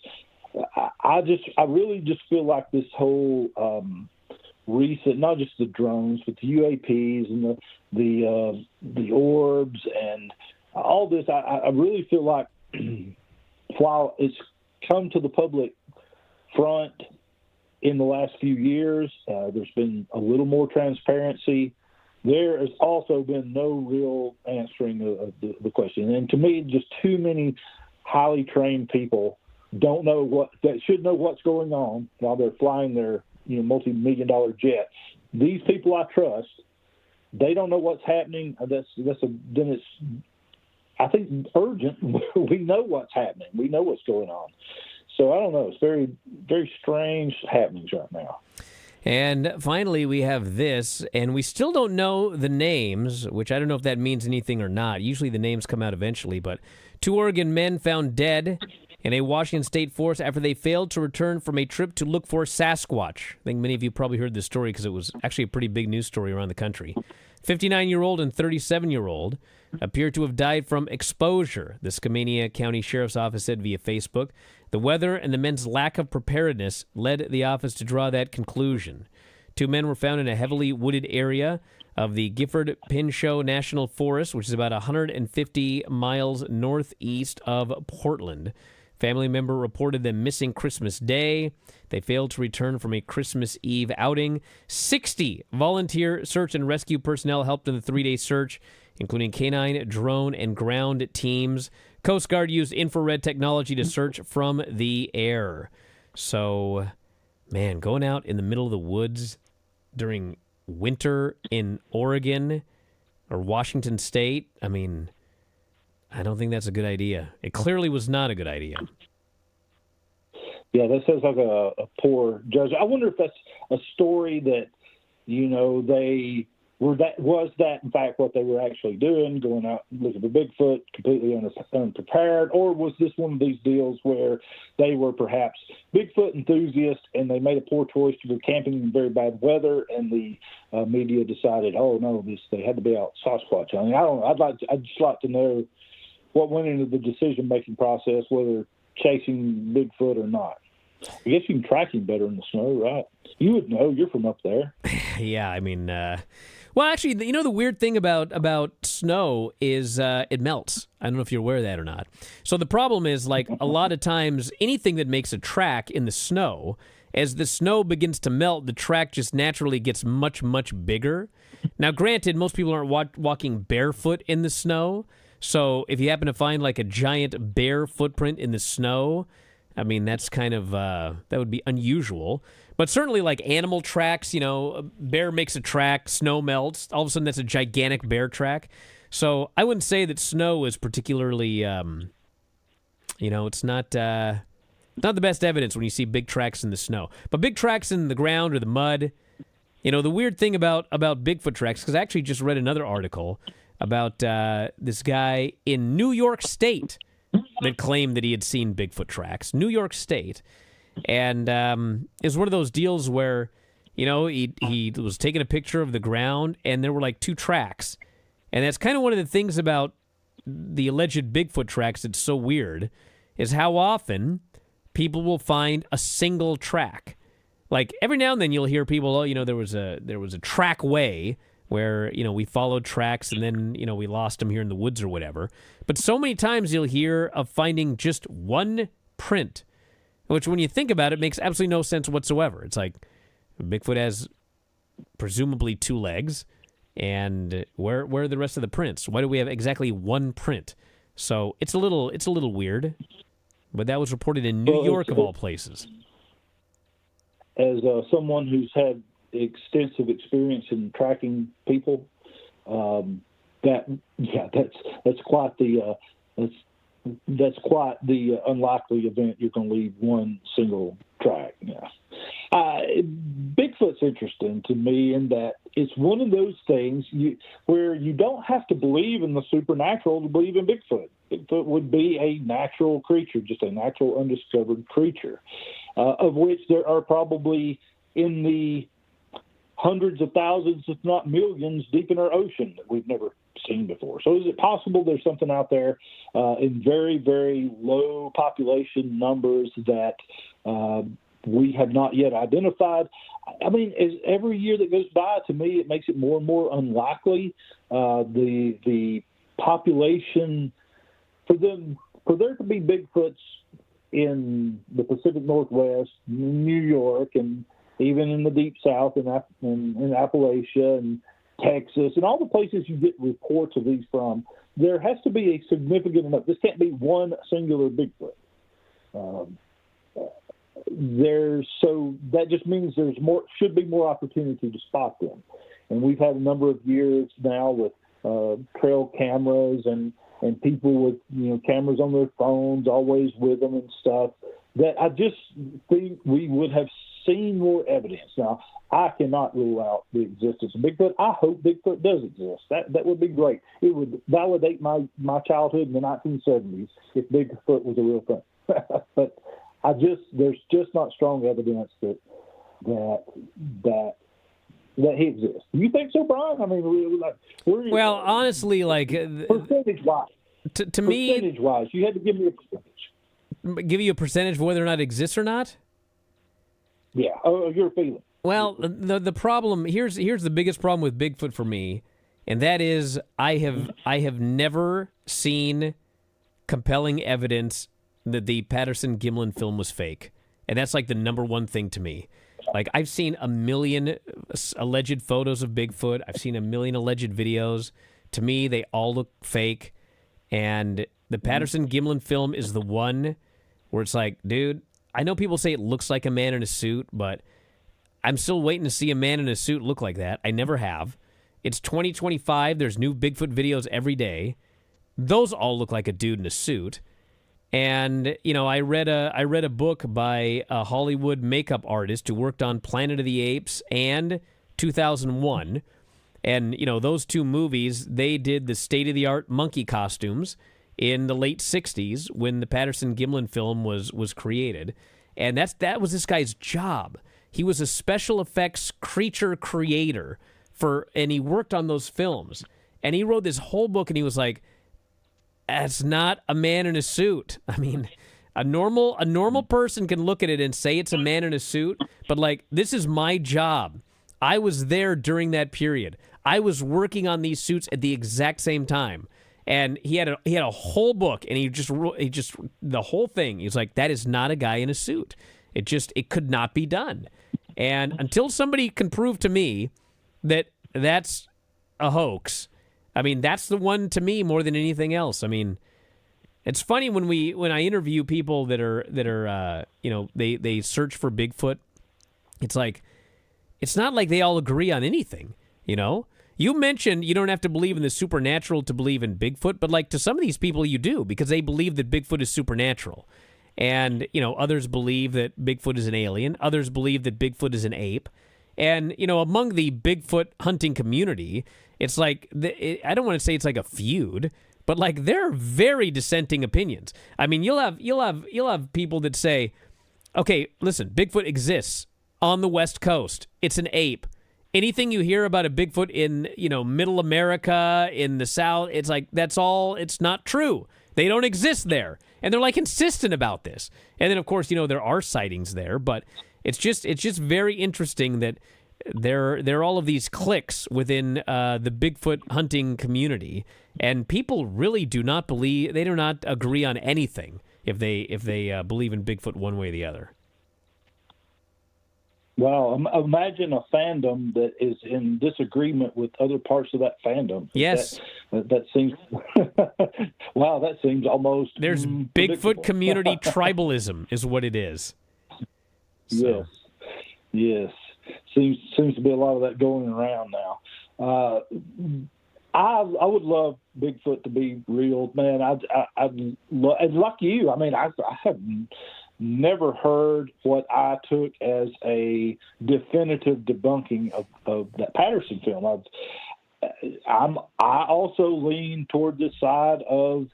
I really just feel like this whole recent, not just the drones, but the UAPs and the orbs and all this, I really feel like while it's come to the public front in the last few years, there's been a little more transparency. There has also been no real answering of the question. And to me, just too many highly trained people that should know what's going on while they're flying their multi-million-dollar jets. These people I trust, they don't know what's happening. Then it's, I think, urgent. We know what's happening. We know what's going on. So I don't know. It's very, very strange happenings right now. And finally, we have this, and we still don't know the names, which I don't know if that means anything or not. Usually the names come out eventually, but 2 Oregon men found dead in a Washington state forest after they failed to return from a trip to look for Sasquatch. I think many of you probably heard this story because it was actually a pretty big news story around the country. 59-year-old and 37-year-old appear to have died from exposure, the Skamania County Sheriff's Office said via Facebook. The weather and the men's lack of preparedness led the office to draw that conclusion. 2 men were found in a heavily wooded area of the Gifford-Pinchot National Forest, which is about 150 miles northeast of Portland. Family member reported them missing Christmas Day. They failed to return from a Christmas Eve outing. 60 volunteer search and rescue personnel helped in the 3-day search, including canine, drone, and ground teams. Coast Guard used infrared technology to search from the air. So, man, going out in the middle of the woods during winter in Oregon or Washington State, I mean, I don't think that's a good idea. It clearly was not a good idea. Yeah, that sounds like a poor judge. I wonder if that's a story that, they was that in fact what they were actually doing, going out looking for Bigfoot, completely unprepared, or was this one of these deals where they were perhaps Bigfoot enthusiasts and they made a poor choice to go camping in very bad weather, and the media decided, oh no, they had to be out Sasquatch hunting. I don't know. I'd just like to know what went into the decision-making process, whether chasing Bigfoot or not. I guess you can track him better in the snow, right? You would know. You're from up there. Yeah, I mean, well, actually, the weird thing about snow is it melts. I don't know if you're aware of that or not. So the problem is, like, a lot of times, anything that makes a track in the snow, as the snow begins to melt, the track just naturally gets much, much bigger. Now, granted, most people aren't walking barefoot in the snow, so if you happen to find, like, a giant bear footprint in the snow, I mean, that's kind of, that would be unusual. But certainly, like, animal tracks, a bear makes a track, snow melts, all of a sudden that's a gigantic bear track. So I wouldn't say that snow is particularly, it's not the best evidence when you see big tracks in the snow. But big tracks in the ground or the mud, the weird thing about Bigfoot tracks, because I actually just read another article about this guy in New York State that claimed that he had seen Bigfoot tracks. New York State. And it was one of those deals where, he was taking a picture of the ground, and there were like 2 tracks. And that's kind of one of the things about the alleged Bigfoot tracks that's so weird, is how often people will find a single track. Like, every now and then you'll hear people, there was a trackway where, we followed tracks and then, we lost them here in the woods or whatever. But so many times you'll hear of finding just one print, which when you think about it, makes absolutely no sense whatsoever. It's like Bigfoot has presumably 2 legs, and where are the rest of the prints? Why do we have exactly one print? So it's a little weird, but that was reported in New York of all places. As someone who's had extensive experience in tracking people, that's quite the unlikely event you're going to leave one single track. Yeah. Bigfoot's interesting to me in that it's one of those things where you don't have to believe in the supernatural to believe in Bigfoot. Bigfoot would be a natural creature, just a natural undiscovered creature, of which there are probably in the hundreds of thousands, if not millions, deep in our ocean that we've never seen before. So is it possible there's something out there in very, very low population numbers that we have not yet identified? I mean, as every year that goes by, to me, it makes it more and more unlikely. The population for them, for there to be Bigfoots in the Pacific Northwest, New York, and even in the Deep South, in Appalachia and Texas, and all the places you get reports of these from, there has to be a significant enough. This can't be one singular Bigfoot. So that just means should be more opportunity to spot them. And we've had a number of years now with trail cameras and people with cameras on their phones always with them and stuff, that I just think we would have seen more evidence. Now, I cannot rule out the existence of Bigfoot. I hope Bigfoot does exist. That would be great. It would validate my childhood in the 1970s if Bigfoot was a real thing. But there's just not strong evidence that he exists. You think so, Brian? I mean, well, honestly, like percentage-wise, to me, percentage-wise, you had to give me a percentage. Give you a percentage of whether or not it exists or not? Yeah. Oh, your feeling. Well, the problem here's the biggest problem with Bigfoot for me, and that is I have never seen compelling evidence that the Patterson-Gimlin film was fake, and that's like the number one thing to me. Like, I've seen a million alleged photos of Bigfoot. I've seen a million alleged videos. To me, they all look fake, and the Patterson-Gimlin film is the one where it's like, dude, I know people say it looks like a man in a suit, but I'm still waiting to see a man in a suit look like that. I never have. It's 2025. There's new Bigfoot videos every day. Those all look like a dude in a suit. And, I read a book by a Hollywood makeup artist who worked on Planet of the Apes and 2001. And, those two movies, they did the state-of-the-art monkey costumes in the late 60s when the Patterson-Gimlin film was created. And that was this guy's job. He was a special effects creature creator and he worked on those films. And he wrote this whole book, and he was like, that's not a man in a suit. I mean, a normal person can look at it and say it's a man in a suit, but like, this is my job. I was there during that period. I was working on these suits at the exact same time. And he had a whole book, and he just the whole thing. He's like, that is not a guy in a suit. It could not be done. And until somebody can prove to me that that's a hoax, I mean, that's the one to me more than anything else. I mean, it's funny when I interview people that are they search for Bigfoot. It's like, it's not like they all agree on anything. You mentioned you don't have to believe in the supernatural to believe in Bigfoot, but like to some of these people you do, because they believe that Bigfoot is supernatural. And, others believe that Bigfoot is an alien. Others believe that Bigfoot is an ape. And, among the Bigfoot hunting community, it's like, I don't want to say it's like a feud, but like there are very dissenting opinions. I mean, you'll have people that say, okay, listen, Bigfoot exists on the West Coast. It's an ape. Anything you hear about a Bigfoot in, Middle America, in the South, it's like, it's not true. They don't exist there. And they're like insistent about this. And then, of course, there are sightings there, but it's just very interesting that there are all of these cliques within the Bigfoot hunting community, and people really do not agree on anything if they believe in Bigfoot one way or the other. Well, imagine a fandom that is in disagreement with other parts of that fandom. Yes. That seems, wow, that seems almost... There's Bigfoot community tribalism is what it is. So. Yes. Seems to be a lot of that going around now. I would love Bigfoot to be real, man. I'd like you. I mean, I have never heard what I took as a definitive debunking of that Patterson film. I also lean toward the side of,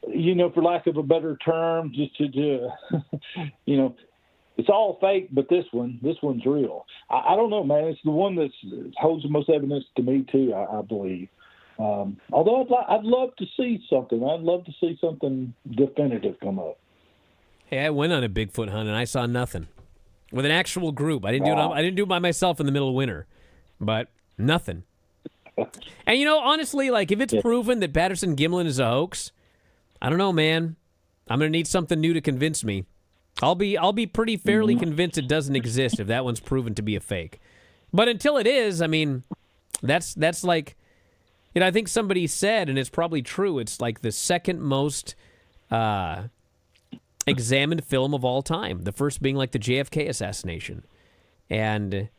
for lack of a better term, just to it's all fake, but this one's real. I don't know, man. It's the one that holds the most evidence to me too, I believe. Although I'd love to see something. I'd love to see something definitive come up. Hey, I went on a Bigfoot hunt and I saw nothing. With an actual group. I didn't do it by myself in the middle of winter. But nothing. And honestly, like if it's proven that Patterson-Gimlin is a hoax, I don't know, man. I'm going to need something new to convince me. I'll be pretty fairly convinced it doesn't exist if that one's proven to be a fake. But until it is, I mean, that's like, I think somebody said, and it's probably true, it's like the second most examined film of all time. The first being like the JFK assassination. And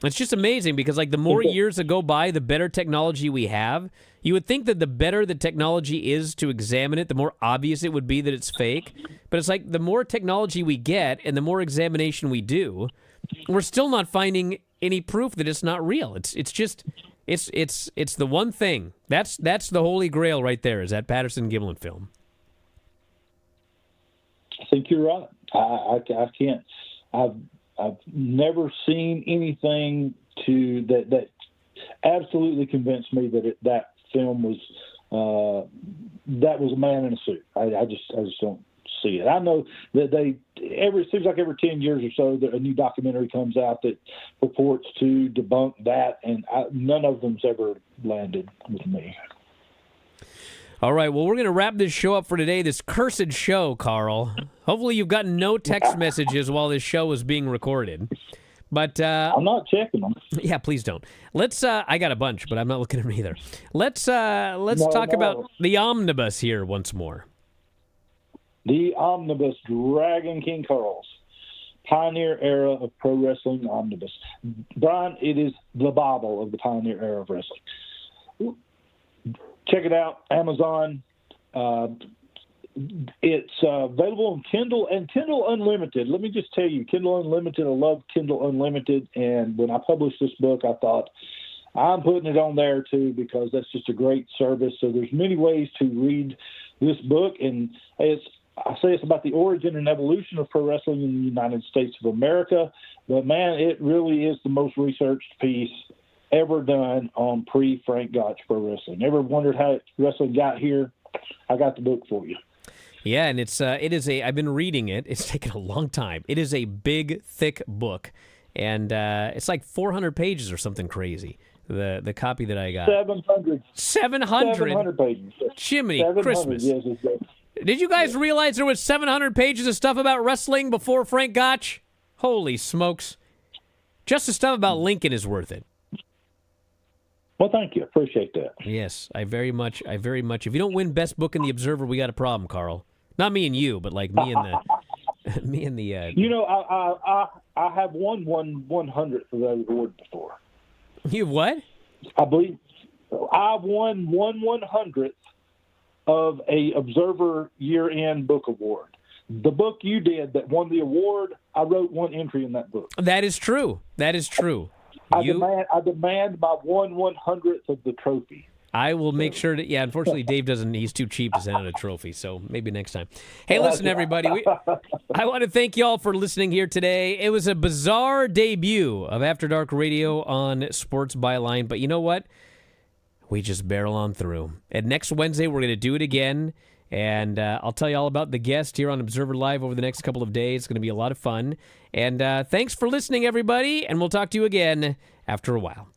it's just amazing because like the more years that go by, the better technology we have. You would think that the better the technology is to examine it, the more obvious it would be that it's fake. But it's like the more technology we get and the more examination we do, we're still not finding any proof that it's not real. It's the one thing. That's the holy grail right there, is that Patterson-Gimlin film. I think you're right. I can't. I've never seen anything that absolutely convinced me that film was that was a man in a suit. I just don't see it. I know that it seems like every 10 years or so that a new documentary comes out that purports to debunk that, and none of them's ever landed with me. All right, well, we're going to wrap this show up for today, this cursed show, Carl. Hopefully you've gotten no text messages while this show is being recorded. But I'm not checking them. Yeah, please don't. Let's I got a bunch, but I'm not looking at them either. Let's talk about the omnibus here once more. The omnibus, Dragon King Carl's Pioneer Era of Pro Wrestling Omnibus. Brian, it is the Bible of the Pioneer Era of wrestling. Check it out, Amazon. It's available on Kindle and Kindle Unlimited. Let me just tell you, Kindle Unlimited, I love Kindle Unlimited. And when I published this book, I thought, I'm putting it on there too because that's just a great service. So there's many ways to read this book. And it's about the origin and evolution of pro wrestling in the United States of America. But, man, it really is the most researched piece ever done on pre-Frank Gotch pro wrestling. Ever wondered how wrestling got here? I got the book for you. Yeah, and I've been reading it. It's taken a long time. It is a big, thick book, and it's like 400 pages or something crazy. The copy that I got. 700. 700 pages. Jiminy 700, Christmas. Yes, Did you guys realize there was 700 pages of stuff about wrestling before Frank Gotch? Holy smokes. Just the stuff about Lincoln is worth it. Well, thank you. Appreciate that. Yes, I very much. If you don't win Best Book in the Observer, we got a problem, Carl. Not me and you, but like me and the. You know, I have won 1/100th of that award before. You what? I believe I've won 1/100th of a Observer year-end book award. The book you did that won the award, I wrote one entry in that book. That is true. I demand my 1/100th of the trophy. I will make sure that, unfortunately, Dave doesn't, he's too cheap to send out a trophy, so maybe next time. Hey, listen, everybody, I want to thank you all for listening here today. It was a bizarre debut of After Dark Radio on Sports Byline, but you know what? We just barrel on through. And next Wednesday, we're going to do it again, and I'll tell you all about the guest here on Observer Live over the next couple of days. It's going to be a lot of fun. And thanks for listening, everybody, and we'll talk to you again after a while.